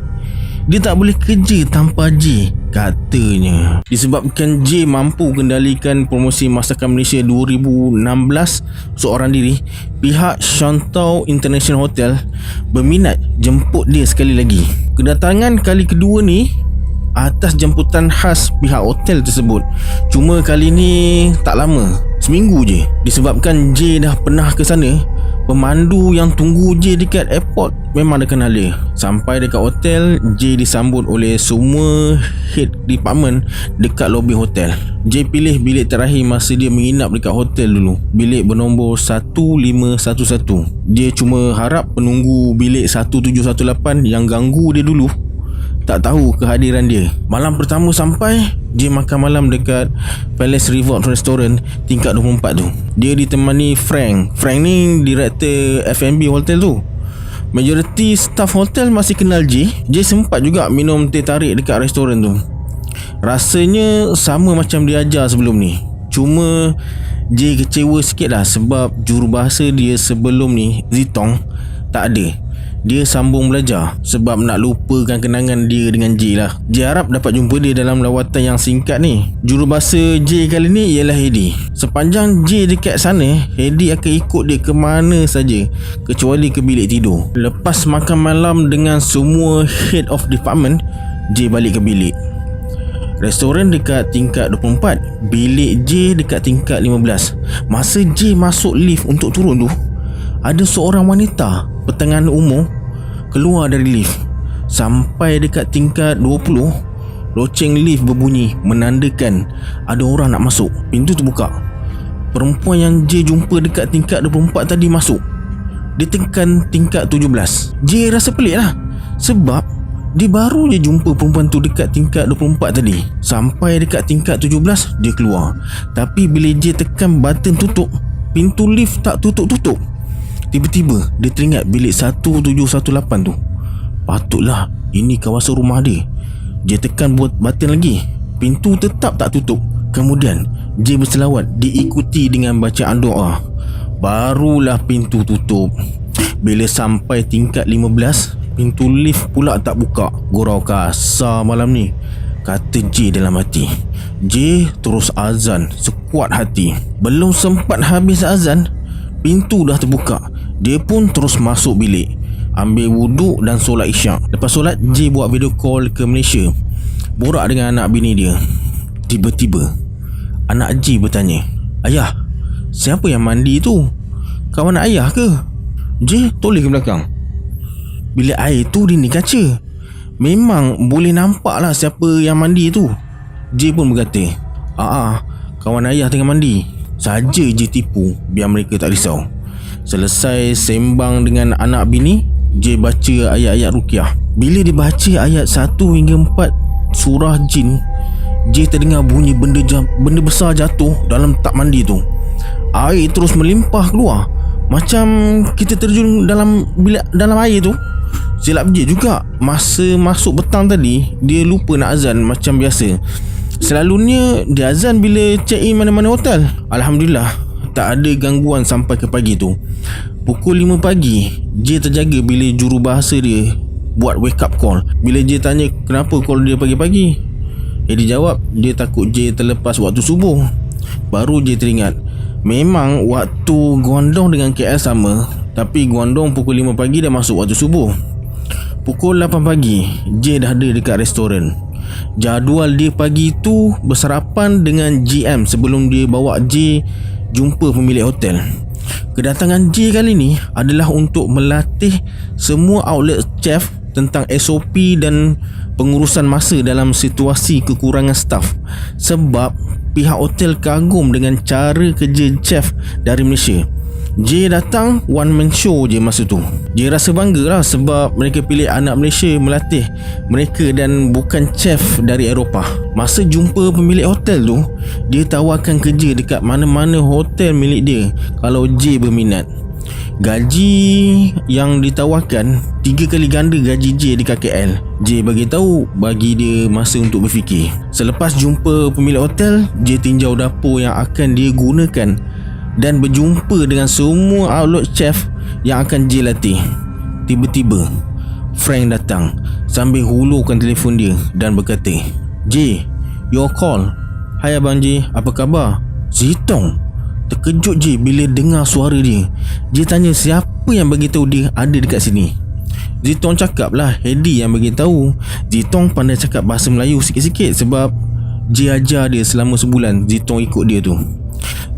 Dia tak boleh kerja tanpa J, katanya. Disebabkan J mampu kendalikan promosi Masakan Malaysia 2016 seorang diri, pihak Shantau International Hotel berminat jemput dia sekali lagi. Kedatangan kali kedua ni atas jemputan khas pihak hotel tersebut. Cuma kali ni tak lama, seminggu je. Disebabkan J dah pernah ke sana, pemandu yang tunggu J dekat airport memang dah kenal dia. Sampai dekat hotel, J disambut oleh semua head department dekat lobi hotel. J pilih bilik terakhir masa dia menginap dekat hotel dulu, bilik bernombor 1511. Dia cuma harap penunggu bilik 1718 yang ganggu dia dulu tak tahu kehadiran dia. Malam pertama sampai, J makan malam dekat Palace Revolt Restaurant tingkat 24 tu. Dia ditemani Frank ni director F&B hotel tu. Majoriti staff hotel masih kenal J. J sempat juga minum teh tarik dekat restoran tu. Rasanya sama macam dia ajar sebelum ni. Cuma J kecewa sikit lah sebab jurubahasa dia sebelum ni, Zitong, tak ada. Dia sambung belajar sebab nak lupakan kenangan dia dengan J lah. J harap dapat jumpa dia dalam lawatan yang singkat ni. Jurubahasa J kali ni ialah Hedi. Sepanjang J dekat sana, Hedi akan ikut dia ke mana saja kecuali ke bilik tidur. Lepas makan malam dengan semua head of department, J balik ke bilik. Restoran dekat tingkat 24, bilik J dekat tingkat 15. Masa J masuk lift untuk turun tu, ada seorang wanita pertengahan umur keluar dari lift. Sampai dekat tingkat 20, loceng lift berbunyi menandakan ada orang nak masuk. Pintu terbuka. Perempuan yang J jumpa dekat tingkat 24 tadi masuk. Dia tekan tingkat 17. J rasa pelik lah sebab dia baru je jumpa perempuan tu dekat tingkat 24 tadi. Sampai dekat tingkat 17, dia keluar. Tapi bila J tekan button tutup, pintu lift tak tutup-tutup. Tiba-tiba dia teringat bilik 1718 tu. Patutlah ini kawasan rumah dia. Dia tekan buat button lagi, pintu tetap tak tutup. Kemudian J berselawat diikuti dengan bacaan doa. Barulah pintu tutup. Bila sampai tingkat 15, pintu lift pula tak buka. Gurau kasar malam ni, kata J dalam hati. J terus azan sekuat hati. Belum sempat habis azan, pintu dah terbuka. Dia pun terus masuk bilik, ambil wuduk dan solat isyak. Lepas solat, J buat video call ke Malaysia, borak dengan anak bini dia. Tiba-tiba anak J bertanya, "Ayah, siapa yang mandi tu? Kawan ayah ke?" J toleh ke belakang. Bilik air tu dinding kaca, memang boleh nampak lah siapa yang mandi tu. J pun berkata, kawan ayah tengah mandi." Saja J tipu biar mereka tak risau. Selesai sembang dengan anak bini, J baca ayat-ayat ruqyah. Bila dia baca ayat 1 hingga 4 surah jin, J terdengar bunyi benda besar jatuh dalam tak mandi tu. Air terus melimpah keluar, macam kita terjun dalam air tu. Silap J juga. Masa masuk petang tadi, dia lupa nak azan macam biasa. Selalunya dia azan bila check in mana-mana hotel. Alhamdulillah, tak ada gangguan sampai ke pagi tu. Pukul 5 pagi, J terjaga bila jurubahasa dia buat wake up call. Bila J tanya kenapa call dia pagi-pagi, dia jawab dia takut J terlepas waktu subuh. Baru J teringat, memang waktu Guangdong dengan KL sama, tapi Guangdong pukul 5 pagi dah masuk waktu subuh. Pukul 8 pagi, J dah ada dekat restoran. Jadual dia pagi tu bersarapan dengan GM sebelum dia bawa J jumpa pemilik hotel. Kedatangan J kali ni adalah untuk melatih semua outlet chef tentang SOP dan pengurusan masa dalam situasi kekurangan staf, sebab pihak hotel kagum dengan cara kerja chef dari Malaysia. J datang one man show je masa tu. J rasa bangga lah sebab mereka pilih anak Malaysia melatih mereka dan bukan chef dari Eropah. Masa jumpa pemilik hotel tu, dia tawarkan kerja dekat mana-mana hotel milik dia kalau J berminat. Gaji yang ditawarkan 3 kali ganda gaji J dekat KL. J bagi dia masa untuk berfikir. Selepas jumpa pemilik hotel, J tinjau dapur yang akan dia gunakan dan berjumpa dengan semua outlet chef yang akan J latih. Tiba-tiba Frank datang sambil hulurkan telefon dia dan berkata, "J, your call." "Hai Abang J, apa khabar?" "Zitong." Terkejut J bila dengar suara dia. J tanya siapa yang bagi tahu dia ada dekat sini. Zitong cakap lah Hedi yang bagi tahu. Zitong pandai cakap bahasa Melayu sikit-sikit sebab J ajar dia selama sebulan Zitong ikut dia tu.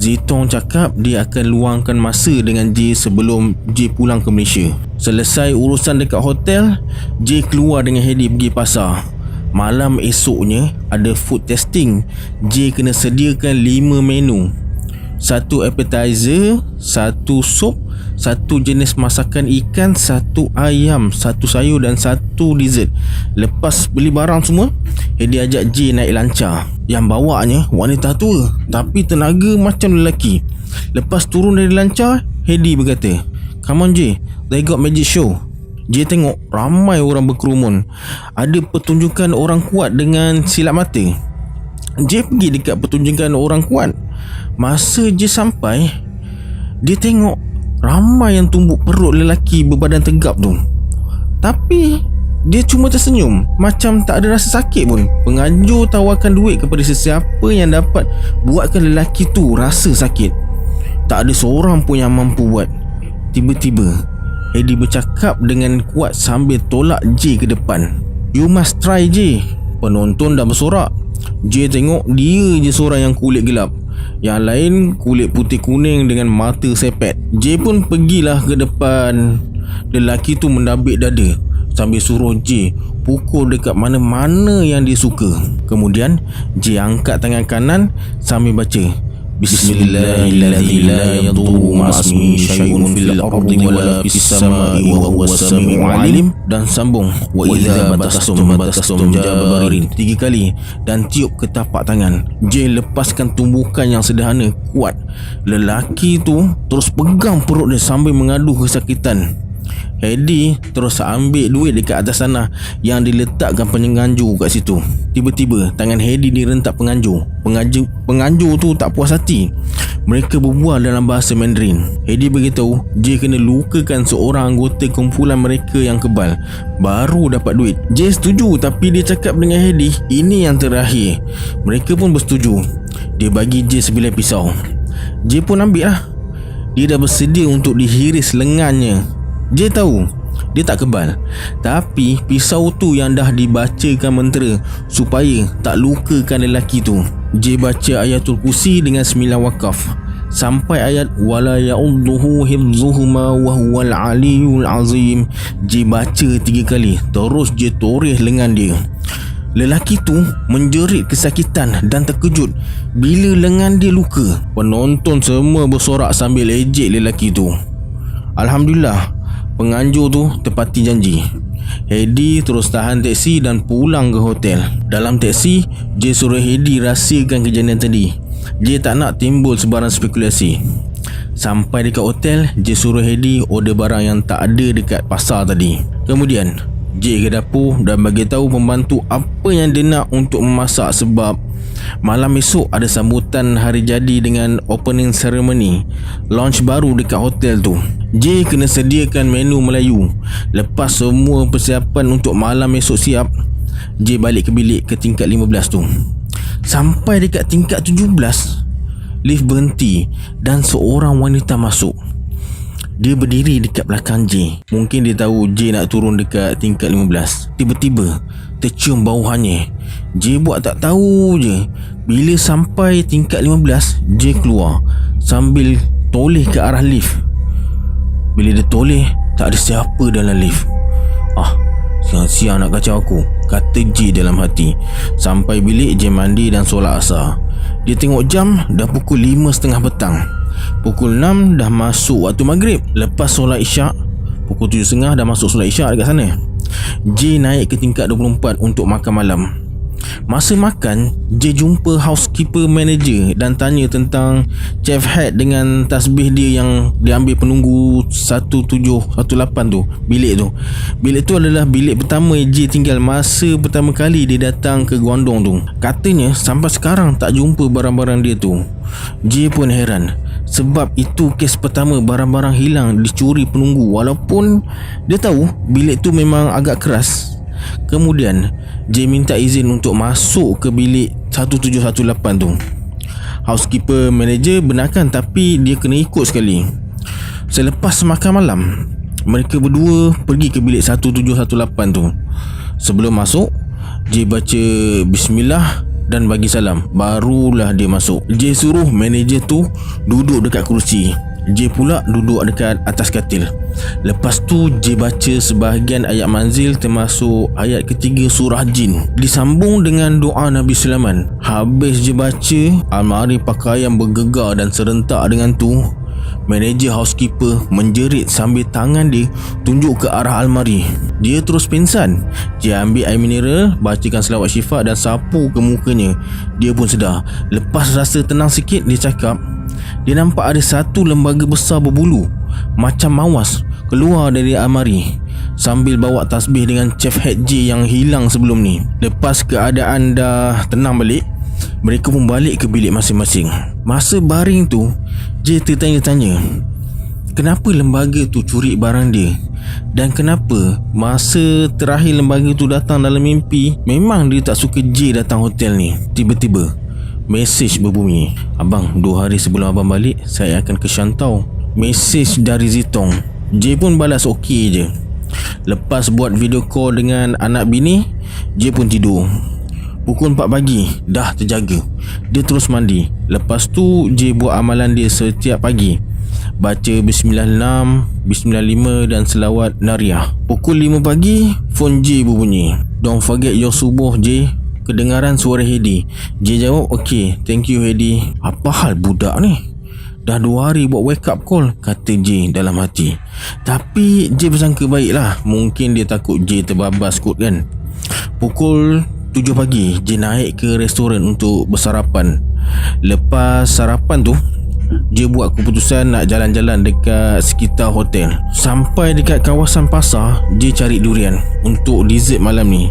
Zitong cakap dia akan luangkan masa dengan J sebelum J pulang ke Malaysia. Selesai urusan dekat hotel, J keluar dengan Hedi pergi pasar. Malam esoknya ada food testing. J kena sediakan 5 menu. 1 appetizer, 1 sup, 1 jenis masakan ikan, 1 ayam, 1 sayur dan 1 dessert. Lepas beli barang semua, Hedi ajak J naik lancar. Yang bawanya wanita tua tapi tenaga macam lelaki. Lepas turun dari lancar, Hedi berkata, "Come on J, they got magic show." J tengok ramai orang berkerumun. Ada pertunjukan orang kuat dengan silat mata. J pergi dekat pertunjukan orang kuat. Masa J sampai, dia tengok ramai yang tumbuk perut lelaki berbadan tegap tu. Tapi dia cuma tersenyum, macam tak ada rasa sakit pun. Penganjur tawarkan duit kepada sesiapa yang dapat buatkan lelaki tu rasa sakit. Tak ada seorang pun yang mampu buat. Tiba-tiba Hedi bercakap dengan kuat sambil tolak J ke depan. "You must try J." Penonton dah bersorak. J tengok dia je seorang yang kulit gelap, yang lain kulit putih kuning dengan mata sepet. J pun pergilah ke depan. Lelaki tu mendabik dada sambil suruh J pukul dekat mana-mana yang dia suka. Kemudian J angkat tangan kanan sambil baca, "Bismillahirrahmanirrahim, la yadurru ma'asmihi syai'un fil ardi wala fis samai wa huwas sami'ul alim." Dan sambung, "Wa idza batastum jabarin" 3 kali dan tiup ke tapak tangan. J lepaskan tumbukan yang sederhana kuat. Lelaki tu terus pegang perut dia sambil mengadu kesakitan. Hedi terus ambil duit dekat atas tanah yang diletakkan penganjur kat situ. Tiba-tiba tangan Hedi direntak penganjur. Penganjur tu tak puas hati. Mereka berbual dalam bahasa Mandarin. Hedi beritahu J kena lukakan seorang anggota kumpulan mereka yang kebal, baru dapat duit. J setuju tapi dia cakap dengan Hedi ini yang terakhir. Mereka pun bersetuju. Dia bagi J sebilah pisau. J pun ambil lah. Dia dah bersedia untuk dihiris lengannya. J tahu dia tak kebal, tapi pisau tu yang dah dibacakan mentera supaya tak lukakan lelaki tu. J baca ayatul kursi dengan 9 wakaf sampai ayat wala ya'udduhu hifzuhuma wa huwal aliyul azim. J baca 3 kali, terus J toreh lengan dia. Lelaki tu menjerit kesakitan dan terkejut bila lengan dia luka. Penonton semua bersorak sambil ejek lelaki tu. Alhamdulillah, penganjur tu tepati janji. Hedi terus tahan teksi dan pulang ke hotel. Dalam teksi, J suruh Hedi rahsiakan kejadian tadi. J tak nak timbul sebarang spekulasi. Sampai dekat hotel, J suruh Hedi order barang yang tak ada dekat pasar tadi. Kemudian J ke dapur dan bagi tahu pembantu apa yang dia nak untuk memasak sebab malam esok ada sambutan hari jadi dengan opening ceremony launch baru dekat hotel tu. J kena sediakan menu Melayu. Lepas semua persiapan untuk malam esok siap, J balik ke bilik ke tingkat 15 tu. Sampai dekat tingkat 17, lift berhenti dan seorang wanita masuk. dia berdiri dekat belakang J. Mungkin dia tahu J nak turun dekat tingkat 15. Tiba-tiba tercium bau hanyir. J buat tak tahu je. Bila sampai tingkat 15, J keluar sambil toleh ke arah lift. Bila dia toleh, tak ada siapa dalam lift. Siang-siang nak kacau aku, kata J dalam hati. Sampai bilik, J mandi dan solat asar. Dia tengok jam, dah pukul 5.30 petang. Pukul 6 dah masuk waktu maghrib. Lepas solat isyak, pukul 7.30 dah masuk solat isyak dekat sana. J naik ke tingkat 24 untuk makan malam. Masa makan, J jumpa housekeeper manager dan tanya tentang chef head dengan tasbih dia yang diambil penunggu 1718 tu. Bilik tu adalah bilik pertama J tinggal masa pertama kali dia datang ke Guangdong tu. Katanya sampai sekarang tak jumpa barang-barang dia tu. J pun heran, sebab itu kes pertama barang-barang hilang dicuri penunggu, walaupun dia tahu bilik tu memang agak keras. Kemudian J minta izin untuk masuk ke bilik 1718 tu. Housekeeper manager benarkan, tapi dia kena ikut sekali. Selepas makan malam, mereka berdua pergi ke bilik 1718 tu. Sebelum masuk, J baca bismillah dan bagi salam, barulah dia masuk. J suruh manager tu duduk dekat kerusi. J pula duduk dekat atas katil. Lepas tu J baca sebahagian ayat manzil, termasuk ayat ketiga surah Jin, disambung dengan doa Nabi Sulaiman. Habis J baca, almari pakaian bergegar dan serentak dengan tu manager housekeeper menjerit sambil tangan dia tunjuk ke arah almari. Dia terus pingsan. J ambil air mineral, bacakan selawat syifa dan sapu ke mukanya. Dia pun sedar. Lepas rasa tenang sikit, dia cakap dia nampak ada satu lembaga besar berbulu macam mawas keluar dari almari sambil bawa tasbih dengan chef head J yang hilang sebelum ni. Lepas keadaan dah tenang balik, mereka pun balik ke bilik masing-masing. Masa baring tu, J tertanya-tanya, kenapa lembaga tu curi barang dia? Dan kenapa masa terakhir lembaga tu datang dalam mimpi, memang dia tak suka J datang hotel ni. Tiba-tiba mesej berbunyi, abang, 2 hari sebelum abang balik, saya akan ke Shantau. Mesej dari Zitong. J pun balas okey je. Lepas buat video call dengan anak bini, J pun tidur. Pukul 4 pagi dah terjaga. Dia terus mandi. Lepas tu J buat amalan dia setiap pagi, baca Bismillah 6, Bismillah 5 dan selawat Nariyah. Pukul 5 pagi phone J berbunyi. Don't forget your subuh J. Kedengaran suara Hedi. J jawab, okay, thank you Hedi. Apa hal budak ni? Dah 2 hari buat wake up call, kata J dalam hati. Tapi J bersangka baiklah, mungkin dia takut J terbabas kot kan. Pukul 7 pagi J naik ke restoran untuk bersarapan. Lepas sarapan tu, J buat keputusan nak jalan-jalan dekat sekitar hotel. Sampai dekat kawasan pasar, J cari durian untuk dessert malam ni.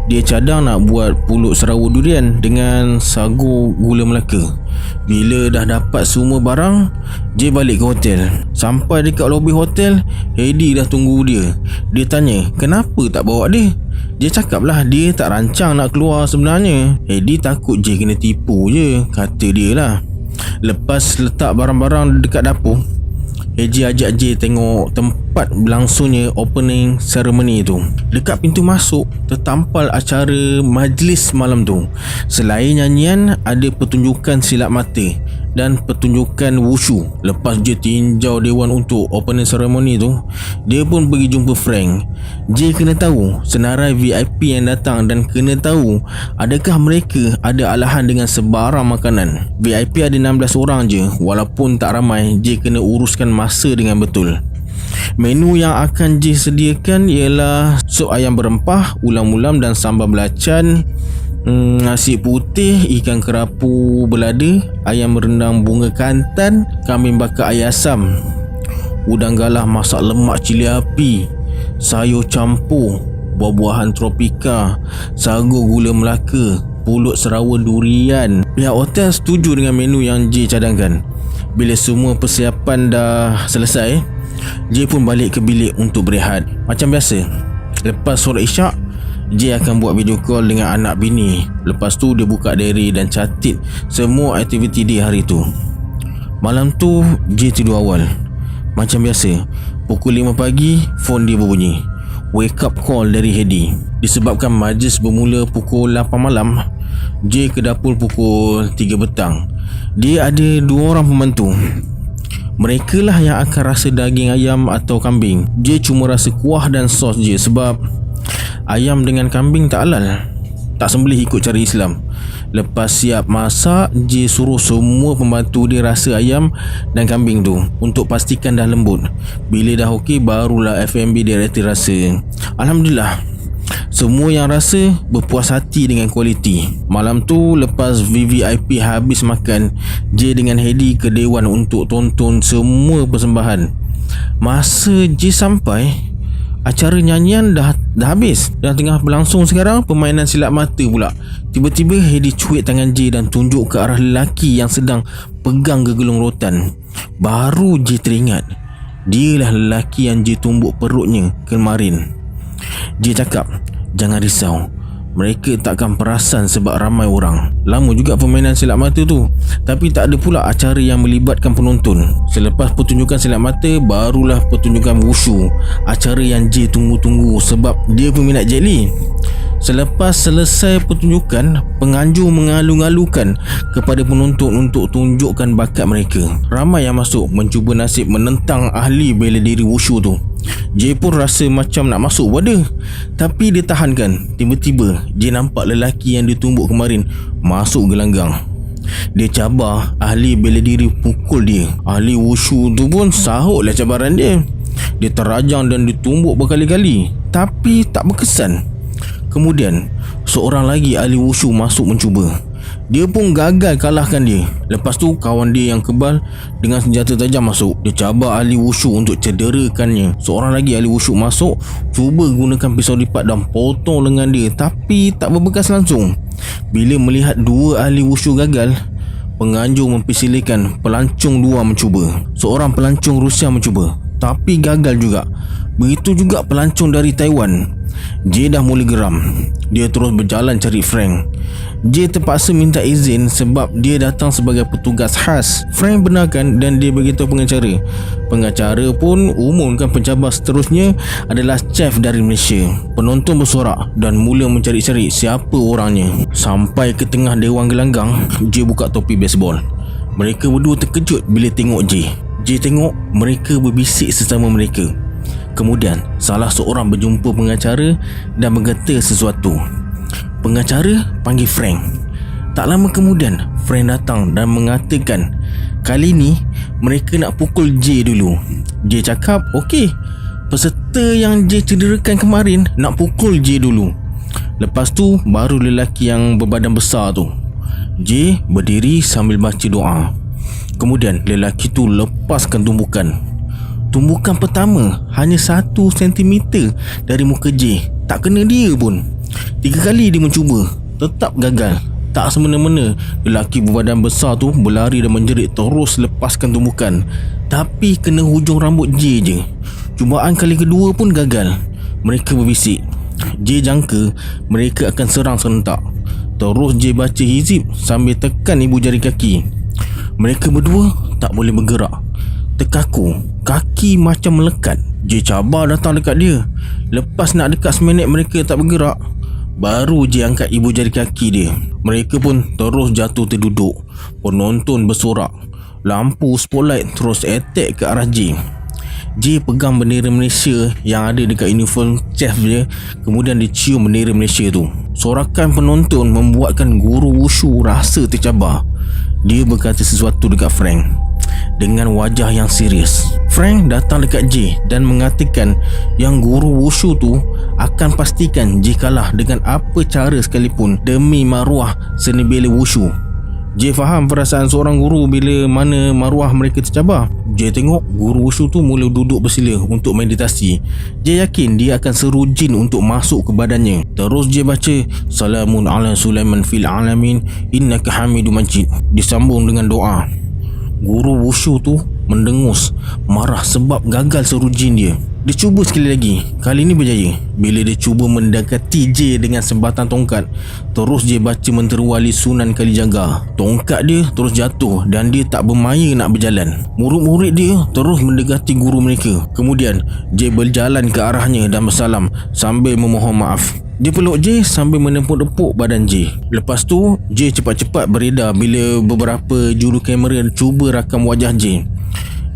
Dia cadang nak buat pulut serawut durian dengan sagu gula Melaka. Bila dah dapat semua barang, J balik ke hotel. Sampai dekat lobi hotel, Hedi dah tunggu dia. Dia tanya, kenapa tak bawa dia? J cakap lah dia tak rancang nak keluar sebenarnya. Hedi takut J kena tipu je, kata dia lah. Lepas letak barang-barang dekat dapur, Haji ajak J tengok tempat berlangsungnya opening ceremony tu. Dekat pintu masuk tertampal acara majlis malam tu. Selain nyanyian, ada pertunjukan silat mata dan pertunjukan wushu. Lepas J tinjau dewan untuk opening ceremony tu, dia pun pergi jumpa Frank. J kena tahu senarai VIP yang datang dan kena tahu adakah mereka ada alahan dengan sebarang makanan. VIP ada 16 orang je. Walaupun tak ramai, J kena uruskan masa dengan betul. Menu yang akan J sediakan ialah sup ayam berempah, ulam-ulam dan sambal belacan, nasi putih, ikan kerapu belada, ayam rendang bunga kantan, kambing bakar air asam, udang galah masak lemak cili api, sayur campur, buah-buahan tropika, sagu gula Melaka, pulut serawut durian. Pihak hotel setuju dengan menu yang J cadangkan. Bila semua persiapan dah selesai, J pun balik ke bilik untuk berehat. Macam biasa, lepas solat isyak, J akan buat video call dengan anak bini. Lepas tu dia buka diary dan catat semua aktiviti dia hari tu. Malam tu J tidur awal. Macam biasa, pukul 5 pagi, phone dia berbunyi. Wake up call dari Hedi. Disebabkan majlis bermula pukul 8 malam, J ke dapur pukul 3 petang. Dia ada 2 orang pembantu. Mereka lah yang akan rasa daging ayam atau kambing. J cuma rasa kuah dan sos je, sebab ayam dengan kambing tak halal, tak sembelih ikut cara Islam. Lepas siap masak, J suruh semua pembantu dia rasa ayam dan kambing tu untuk pastikan dah lembut. Bila dah okey, barulah F&B director rasa. Alhamdulillah, semua yang rasa berpuas hati dengan kualiti. Malam tu lepas VVIP habis makan, J dengan Hedi ke Dewan untuk tonton semua persembahan. Masa J sampai, acara nyanyian dah habis, dah tengah berlangsung sekarang permainan silat mata pula. Tiba-tiba Hedi cuit tangan J dan tunjuk ke arah lelaki yang sedang pegang gegelung rotan. Baru J teringat, dialah lelaki yang J tumbuk perutnya kemarin. J cakap, jangan risau, mereka takkan perasan sebab ramai orang. Lama juga permainan silat mata tu, tapi tak ada pula acara yang melibatkan penonton. Selepas pertunjukan silat mata, barulah pertunjukan wushu, acara yang J tunggu-tunggu sebab dia peminat Jet Li. Selepas selesai pertunjukan, penganjur mengalu-alukan kepada penonton untuk tunjukkan bakat mereka. Ramai yang masuk mencuba nasib menentang ahli bela diri wushu tu. J pun rasa macam nak masuk wadah, tapi dia tahankan. Tiba-tiba J nampak lelaki yang ditumbuk kemarin masuk gelanggang. Dia cabar ahli bela diri pukul dia. Ahli wushu tu pun sahutlah cabaran dia. Dia terajang dan ditumbuk berkali-kali, tapi tak berkesan. Kemudian seorang lagi ahli wushu masuk mencuba. Dia pun gagal kalahkan dia. Lepas tu kawan dia yang kebal dengan senjata tajam masuk. Dia cabar ahli wushu untuk cederakannya. Seorang lagi ahli wushu masuk, cuba gunakan pisau lipat dan potong lengan dia, tapi tak berbekas langsung. Bila melihat 2 ahli wushu gagal, penganjur mempersilakan pelancong 2 mencuba. Seorang pelancong Rusia mencuba, tapi gagal juga. Begitu juga pelancong dari Taiwan. J dah mula geram. Dia terus berjalan cari Frank. J terpaksa minta izin sebab dia datang sebagai petugas khas. Frank benarkan dan dia beritahu pengacara. Pengacara pun umumkan pencabar seterusnya adalah chef dari Malaysia. Penonton bersorak dan mula mencari-cari siapa orangnya. Sampai ke tengah dewan gelanggang, J buka topi baseball. Mereka berdua terkejut bila tengok J. J tengok mereka berbisik sesama mereka. Kemudian salah seorang berjumpa pengacara dan berkata sesuatu. Pengacara panggil Frank. Tak lama kemudian Frank datang dan mengatakan kali ni mereka nak pukul J dulu. J cakap okey, peserta yang J cederakan kemarin nak pukul J dulu. Lepas tu baru lelaki yang berbadan besar tu. J berdiri sambil baca doa. Kemudian lelaki tu lepaskan tumbukan. Tumbukan pertama hanya 1 cm dari muka J. Tak kena dia pun. 3 kali dia mencuba, tetap gagal. Tak semena-mena lelaki berbadan besar tu berlari dan menjerit terus lepaskan tumbukan, tapi kena hujung rambut J je. Cubaan kali kedua pun gagal. Mereka berbisik. J jangka mereka akan serang serentak. Terus J baca hizib sambil tekan ibu jari kaki. Mereka berdua tak boleh bergerak, terkaku, kaki macam melekat. J cabar datang dekat dia. Lepas nak dekat seminit mereka tak bergerak, baru J angkat ibu jari kaki dia. Mereka pun terus jatuh terduduk. Penonton bersorak. Lampu spotlight terus attack ke arah J. J pegang bendera Malaysia yang ada dekat uniform chef dia. Kemudian dia cium bendera Malaysia tu. Sorakan penonton membuatkan guru wushu rasa tercabar. Dia berkata sesuatu dekat Frank dengan wajah yang serius. Frank datang dekat J dan mengatakan yang guru wushu tu akan pastikan J kalah dengan apa cara sekalipun demi maruah seni bela wushu. J faham perasaan seorang guru bila mana maruah mereka tercabar. J tengok guru wushu tu mula duduk bersila untuk meditasi. J yakin dia akan seru jin untuk masuk ke badannya. Terus J baca Salamun ala Sulaiman fil alamin innaka hamidum majid. Disambung dengan doa. Guru wushu tu mendengus, marah sebab gagal seru jin dia. Dia cuba sekali lagi. Kali ini berjaya. Bila dia cuba mendekati J dengan sebatang tongkat, terus J baca mentera wali Sunan Kalijaga. Tongkat dia terus jatuh dan dia tak bermaya nak berjalan. Murid-murid dia terus mendekati guru mereka. Kemudian J berjalan ke arahnya dan bersalam sambil memohon maaf. Dia peluk J sambil menepuk-nepuk badan J. Lepas tu J cepat-cepat beredar bila beberapa juru kamera cuba rakam wajah J.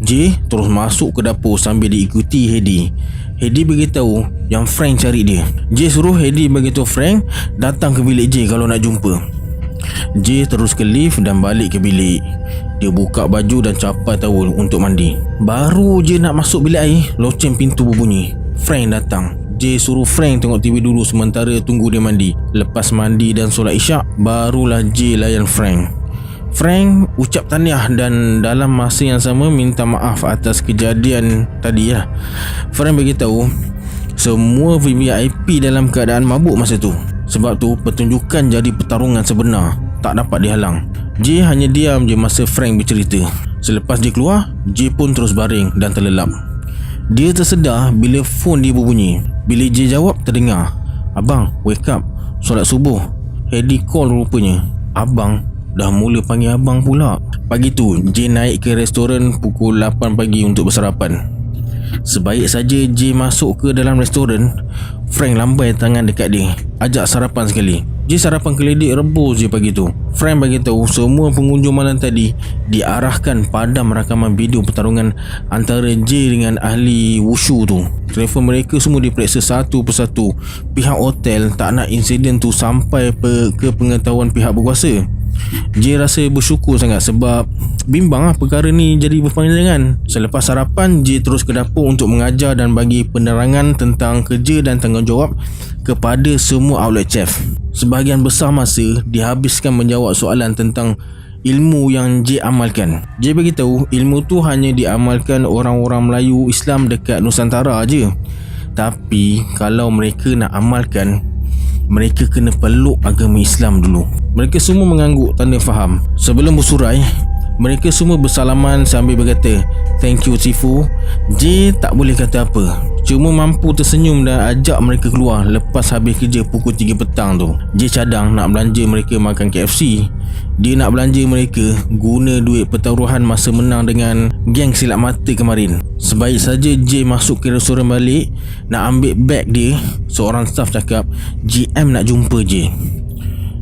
J terus masuk ke dapur sambil diikuti Hedi. Hedi beritahu yang Frank cari dia. J suruh Hedi beritahu Frank datang ke bilik J kalau nak jumpa. J terus ke lift dan balik ke bilik. Dia buka baju dan capai towel untuk mandi. Baru je nak masuk bilik air, loceng pintu berbunyi. Frank datang. J suruh Frank tengok TV dulu sementara tunggu dia mandi. Lepas mandi dan solat isyak, barulah J layan Frank. Frank ucap tahniah dan dalam masa yang sama minta maaf atas kejadian tadi lah. Frank beritahu semua VIP dalam keadaan mabuk masa tu. Sebab tu pertunjukan jadi pertarungan sebenar, tak dapat dihalang. J hanya diam je masa Frank bercerita. Selepas dia keluar, J pun terus baring dan terlelap. Dia tersedar bila phone dia berbunyi. Bila J jawab, terdengar, "Abang, wake up, solat subuh." Hedi call rupanya. Abang dah mula panggil abang pula. Pagi tu J naik ke restoran pukul 8 pagi untuk bersarapan. Sebaik saja J masuk ke dalam restoran, Frank lambai tangan dekat dia, ajak sarapan sekali. J sarapan keledek rebus je pagi tu. Frank beritahu semua pengunjung malam tadi diarahkan padam rakaman video pertarungan antara J dengan ahli wushu tu. Telefon mereka semua diperiksa satu persatu. Pihak hotel tak nak insiden tu sampai ke pengetahuan pihak berkuasa. J rasa bersyukur sangat sebab bimbang lah perkara ni jadi berpanjangan. Selepas sarapan, J terus ke dapur untuk mengajar dan bagi penerangan tentang kerja dan tanggungjawab kepada semua outlet chef. Sebahagian besar masa dihabiskan menjawab soalan tentang ilmu yang J amalkan. J beritahu ilmu tu hanya diamalkan orang-orang Melayu Islam dekat Nusantara je. Tapi kalau mereka nak amalkan, mereka kena peluk agama Islam dulu. Mereka semua mengangguk tanda faham. Sebelum bersurai, mereka semua bersalaman sambil berkata, "Thank you Sifu." J tak boleh kata apa, cuma mampu tersenyum dan ajak mereka keluar lepas habis kerja pukul 3 petang tu. J cadang nak belanja mereka makan KFC. Dia nak belanja mereka guna duit pertaruhan masa menang dengan geng silap mata kemarin. Sebaik saja J masuk ke restoran balik nak ambil beg dia, seorang staff cakap GM nak jumpa J.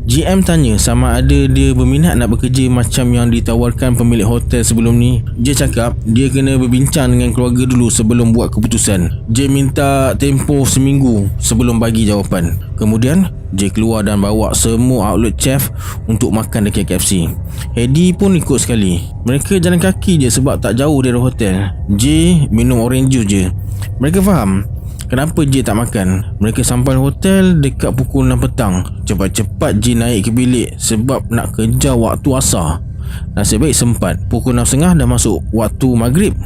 GM tanya sama ada dia berminat nak bekerja macam yang ditawarkan pemilik hotel sebelum ni. J cakap dia kena berbincang dengan keluarga dulu sebelum buat keputusan. J minta tempoh seminggu sebelum bagi jawapan. Kemudian J keluar dan bawa semua outlet chef untuk makan dekat KFC. Hedi pun ikut sekali. Mereka jalan kaki je sebab tak jauh dari hotel. J minum orange juice je. Mereka faham kenapa J tak makan. Mereka sampai hotel dekat pukul 6 petang. Cepat-cepat J naik ke bilik sebab nak kejar waktu asar. Nasib baik sempat. Pukul 6.30 dah masuk waktu maghrib.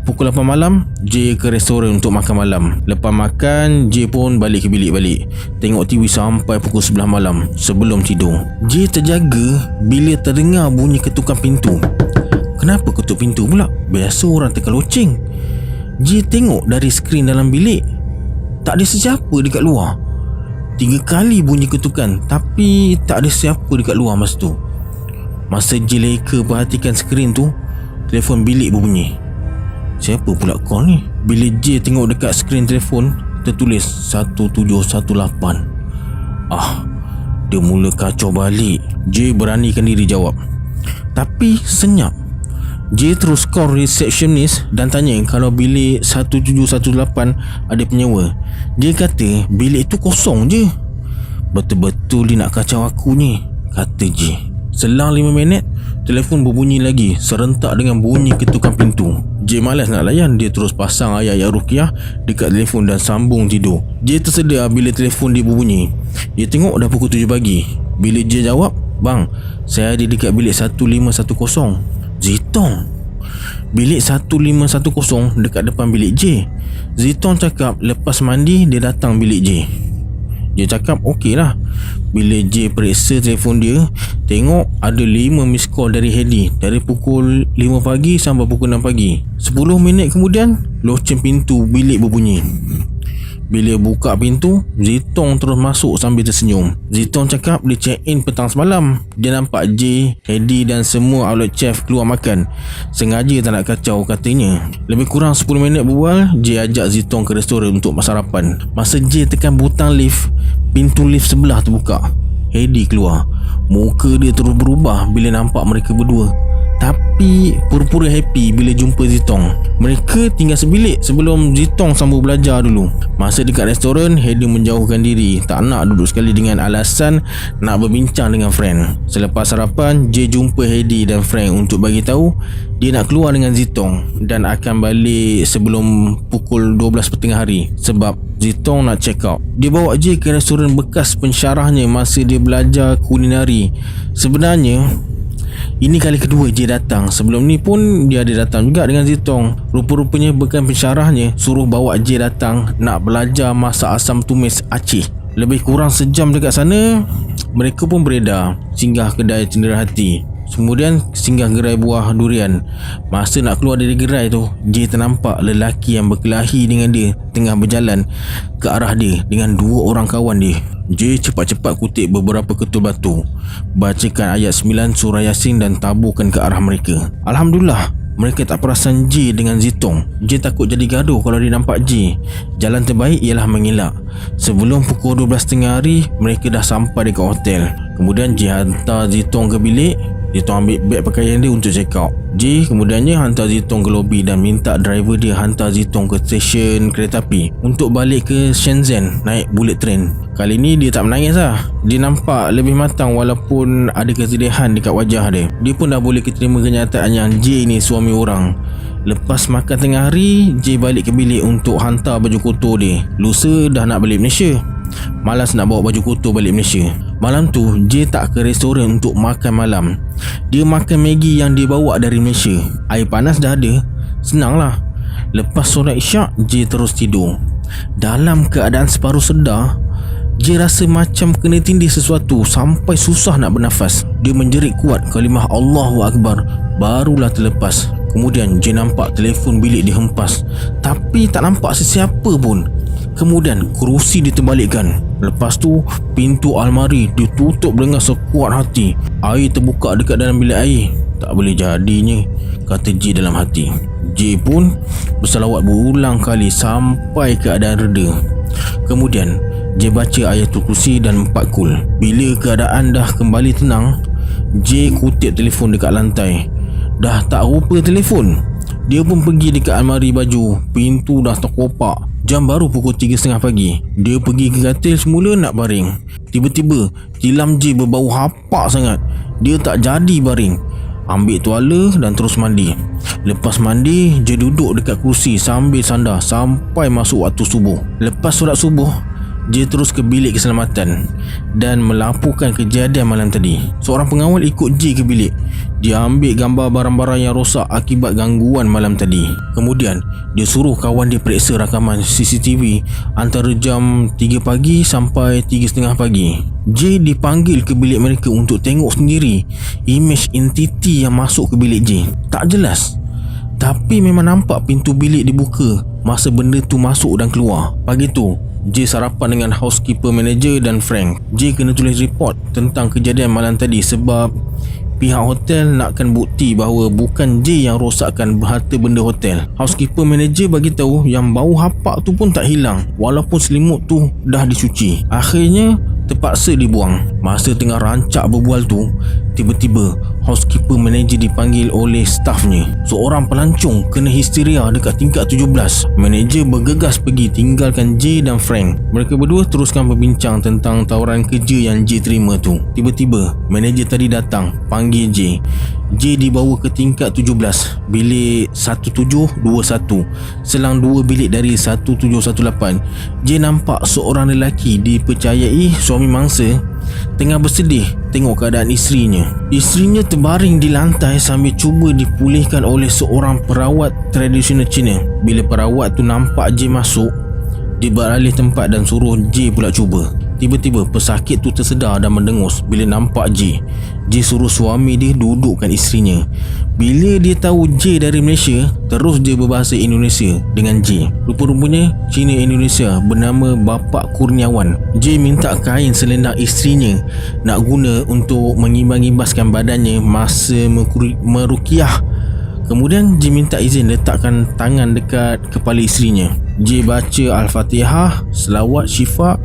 Pukul 8 malam J ke restoran untuk makan malam. Lepas makan J pun balik ke bilik balik. Tengok TV sampai pukul 11 malam sebelum tidur. J terjaga bila terdengar bunyi ketukan pintu. Kenapa ketuk pintu pula? Biasa orang tekan loceng. J tengok dari skrin dalam bilik, tak ada sesiapa dekat luar. 3 kali bunyi ketukan, tapi tak ada siapa dekat luar masa tu. Masa J leka perhatikan skrin tu, telefon bilik berbunyi. Siapa pula call ni? Bila J tengok dekat skrin telefon, tertulis 1718. Dia mula kacau balik. J beranikan diri jawab, tapi senyap. J terus call receptionist dan tanya kalau bilik 1718 ada penyewa. Dia kata bilik tu kosong je. Betul-betul dia nak kacau aku ni, kata J. Selang 5 minit, telefon berbunyi lagi serentak dengan bunyi ketukan pintu. J malas nak layan. Dia terus pasang ayat-ayat ruqyah dekat telefon dan sambung tidur. J tersedar bila telefon dia berbunyi. Dia tengok dah pukul 7 pagi. Bila J jawab, "Bang, saya ada dekat bilik 1510. Zitong. Bilik 1510 dekat depan bilik J. Zitong cakap lepas mandi dia datang bilik J. Dia cakap okey lah. Bila J periksa telefon dia, tengok ada 5 miss call dari Hedi dari pukul 5 pagi sampai pukul 6 pagi. 10 minit kemudian, loceng pintu bilik berbunyi. Bila buka pintu, Zitong terus masuk sambil tersenyum. Zitong cakap dia check in petang semalam. Dia nampak J, Hedi dan semua outlet chef keluar makan. Sengaja tak nak kacau katanya. Lebih kurang 10 minit berbual, J ajak Zitong ke restoran untuk sarapan. Masa J tekan butang lift, pintu lift sebelah terbuka. Hedi keluar. Muka dia terus berubah bila nampak mereka berdua, tapi pura-pura happy bila jumpa Zitong. Mereka tinggal sebilik sebelum Zitong sambung belajar dulu. Masa dekat restoran, Hedi menjauhkan diri, tak nak duduk sekali dengan alasan nak berbincang dengan Frank. Selepas sarapan, J jumpa Hedi dan Frank untuk bagi tahu dia nak keluar dengan Zitong dan akan balik sebelum pukul 12.30 hari sebab Zitong nak check out. Dia bawa J ke restoran bekas pensyarahnya masa dia belajar kulinari. Sebenarnya ini kali kedua J datang. Sebelum ni pun dia ada datang juga dengan Zitong. Rupa-rupanya bekan pensyarahnya suruh bawa J datang nak belajar masak asam tumis Aceh. Lebih kurang sejam dekat sana, mereka pun beredar singgah kedai cendera hati. Kemudian singgah gerai buah durian. Masa nak keluar dari gerai tu, J ternampak lelaki yang berkelahi dengan dia tengah berjalan ke arah dia dengan 2 orang kawan dia. J cepat-cepat kutip beberapa ketul batu, bacakan ayat 9 surah Yasin dan taburkan ke arah mereka. Alhamdulillah, mereka tak perasan J dengan Zitong. J takut jadi gaduh kalau dia nampak J. Jalan terbaik ialah mengelak. Sebelum pukul 12.30 hari, mereka dah sampai dekat hotel. Kemudian J hantar Zitong ke bilik. Zitong ambil beg pakaian dia untuk check out. J kemudiannya hantar Zitong ke lobi dan minta driver dia hantar Zitong ke stesen kereta api untuk balik ke Shenzhen naik bullet train. Kali ni dia tak menangis lah. Dia nampak lebih matang walaupun ada kesedihan dekat wajah dia. Dia pun dah boleh terima kenyataan yang J ni suami orang. Lepas makan tengah hari, J balik ke bilik untuk hantar baju kotor dia. Lusa dah nak balik Malaysia. Malas nak bawa baju kotor balik Malaysia. Malam tu J tak ke restoran untuk makan malam. Dia makan Maggi yang dia bawa dari Malaysia. Air panas dah ada, senanglah. Lepas solat isyak, J terus tidur. Dalam keadaan separuh sedar, J rasa macam kena tindih sesuatu sampai susah nak bernafas. Dia menjerit kuat kalimah Allahu Akbar, barulah terlepas. Kemudian J nampak telefon bilik dihempas, tapi tak nampak sesiapa pun. Kemudian kerusi diterbalikkan. Lepas tu pintu almari ditutup dengan sekuat hati. Air terbuka dekat dalam bilik air. Tak boleh jadinya, kata J dalam hati. J pun bersalawat berulang kali sampai keadaan reda. Kemudian J baca ayatul kursi dan 4 kul. Bila keadaan dah kembali tenang, J kutip telefon dekat lantai. Dah tak rupa telefon. Dia pun pergi dekat almari baju. Pintu dah terkopak. Jam baru pukul 3.30 pagi. Dia pergi ke katil semula nak baring. Tiba-tiba tilam J berbau hapak sangat. Dia tak jadi baring. Ambil tuala dan terus mandi. Lepas mandi, J duduk dekat kursi sambil sandar sampai masuk waktu subuh. Lepas solat subuh, J terus ke bilik keselamatan dan melaporkan kejadian malam tadi. Seorang pengawal ikut J ke bilik. Dia ambil gambar barang-barang yang rosak akibat gangguan malam tadi. Kemudian dia suruh kawan dia periksa rakaman CCTV antara jam 3 pagi sampai 3.30 pagi. J dipanggil ke bilik mereka untuk tengok sendiri imej entiti yang masuk ke bilik J. Tak jelas, tapi memang nampak pintu bilik dibuka masa benda tu masuk dan keluar. Pagi tu J sarapan dengan housekeeper manager dan Frank. J kena tulis report tentang kejadian malam tadi sebab pihak hotel nakkan bukti bahawa bukan J yang rosakkan harta benda hotel. Housekeeper manager bagi tahu yang bau hapak tu pun tak hilang walaupun selimut tu dah dicuci. Akhirnya terpaksa dibuang. Masa tengah rancak berbual tu, tiba-tiba housekeeper manager dipanggil oleh stafnya. Seorang pelancong kena histeria dekat tingkat 17. Manager bergegas pergi tinggalkan J dan Frank. Mereka berdua teruskan berbincang tentang tawaran kerja yang J terima tu. Tiba-tiba manager tadi datang panggil J. J dibawa ke tingkat 17, bilik 1721. Selang 2 bilik dari 1718, J nampak seorang lelaki dipercayai suami mangsa tengah bersedih tengok keadaan isterinya. Isterinya terbaring di lantai sambil cuba dipulihkan oleh seorang perawat tradisional Cina. Bila perawat tu nampak J masuk, dia beralih tempat dan suruh J pula cuba. Tiba-tiba pesakit tu tersedar dan mendengus bila nampak J. J suruh suami dia dudukkan isterinya. Bila dia tahu J dari Malaysia, terus dia berbahasa Indonesia dengan J. Rupa-rupanya Cina Indonesia bernama Bapak Kurniawan. J minta kain selendang isterinya nak guna untuk mengimbas-imbaskan badannya masa meruqyah. Kemudian J minta izin letakkan tangan dekat kepala isterinya. J baca Al-Fatihah, selawat syifa,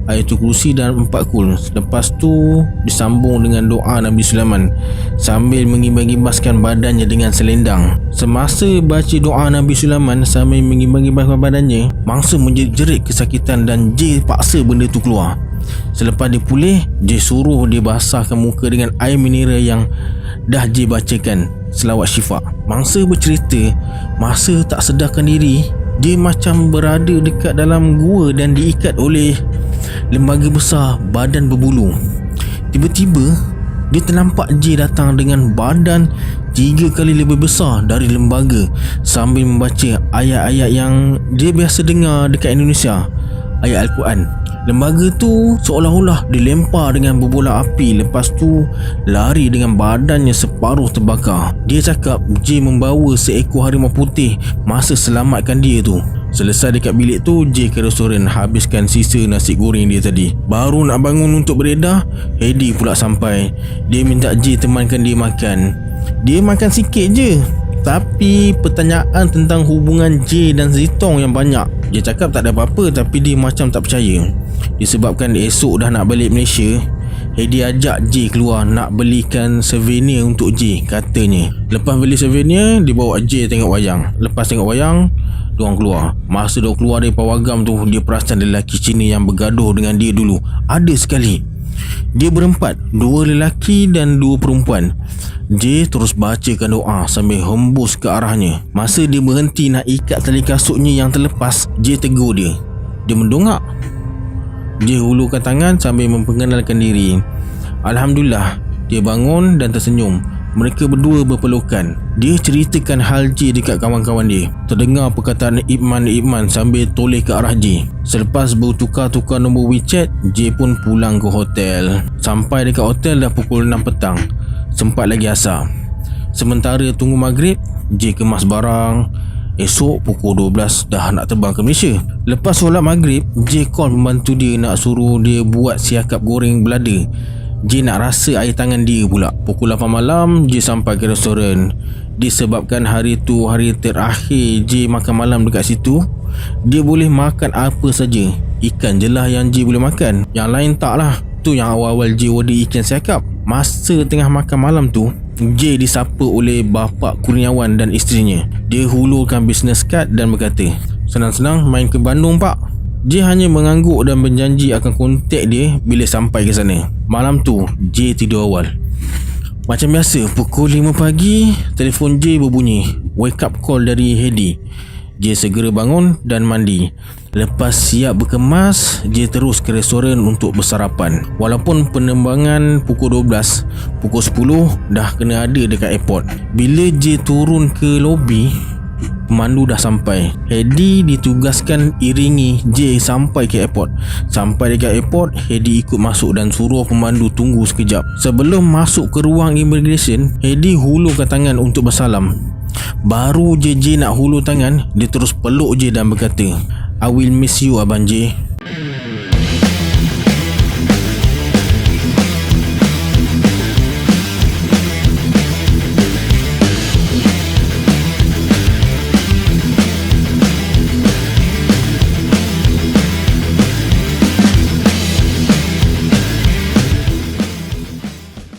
Ayatul Kursi dan 4 kul. Lepas tu disambung dengan doa Nabi Sulaiman sambil mengimbas-imbaskan badannya dengan selendang. Semasa baca doa Nabi Sulaiman sambil mengimbas-imbaskan badannya, mangsa menjerit kesakitan dan J paksa benda tu keluar. Selepas dia pulih, J suruh dia basahkan muka dengan air mineral yang dah J bacakan selawat syifa. Mangsa bercerita, masa tak sedarkan diri, dia macam berada dekat dalam gua dan diikat oleh lembaga besar badan berbulu. Tiba-tiba dia ternampak J datang dengan badan 3 kali lebih besar dari lembaga sambil membaca ayat-ayat yang dia biasa dengar dekat Indonesia, ayat Al-Quran. Lembaga tu seolah-olah dilempar dengan berbola api, lepas tu lari dengan badannya separuh terbakar. Dia cakap J membawa seekor harimau putih masa selamatkan dia tu. Selesai dekat bilik tu, J ke restoran habiskan sisa nasi goreng dia tadi. Baru nak bangun untuk beredar, Hedi pula sampai. Dia minta J temankan dia makan. Dia makan sikit je, tapi pertanyaan tentang hubungan J dan Zitong yang banyak. Dia cakap tak ada apa-apa, tapi dia macam tak percaya. Disebabkan esok dah nak balik Malaysia, Hedi ajak J keluar nak belikan souvenir untuk J, katanya. Lepas beli souvenir, dia bawa J tengok wayang. Lepas tengok wayang, diorang keluar. Masa diorang keluar dari pawagam tu, dia perasan lelaki Cina yang bergaduh dengan dia dulu ada sekali. Dia berempat, 2 lelaki dan 2 perempuan. J terus bacakan doa sambil hembus ke arahnya. Masa dia berhenti nak ikat tali kasutnya yang terlepas, J tegur dia. Dia mendongak. J hulurkan tangan sambil memperkenalkan diri. Alhamdulillah, dia bangun dan tersenyum. Mereka berdua berpelukan. Dia ceritakan hal J dekat kawan-kawan dia. Terdengar perkataan Iman sambil toleh ke arah J. Selepas bertukar-tukar nombor WeChat, J pun pulang ke hotel. Sampai dekat hotel dah pukul 6 petang. Sempat lagi asar. Sementara tunggu maghrib, J kemas barang. Esok pukul 12 dah nak terbang ke Malaysia. Lepas solat maghrib, J call pembantu dia nak suruh dia buat siakap goreng belada. J nak rasa air tangan dia pula. Pukul 8 malam, J sampai ke restoran. Disebabkan hari tu hari terakhir J makan malam dekat situ, dia boleh makan apa saja. Ikan je lah yang J boleh makan, yang lain tak lah. Tu yang awal-awal J order ikan siakap. Masa tengah makan malam tu, J disapa oleh Bapak Kurniawan dan isterinya. Dia hulurkan business card dan berkata, senang-senang main ke Bandung pak. J hanya mengangguk dan berjanji akan kontak dia bila sampai ke sana. Malam tu J tidur awal. Macam biasa, pukul 5 pagi telefon J berbunyi. Wake up call dari Hedi. J segera bangun dan mandi. Lepas siap berkemas, J terus ke restoran untuk bersarapan. Walaupun penerbangan pukul 12, pukul 10 dah kena ada dekat airport. Bila J turun ke lobi, pemandu dah sampai. Hedi ditugaskan iringi J sampai ke airport. Sampai dekat airport, Hedi ikut masuk dan suruh pemandu tunggu sekejap. Sebelum masuk ke ruang immigration, Hedi hulurkan tangan untuk bersalam. Baru J nak hulur tangan, dia terus peluk J dan berkata, I will miss you Abang J.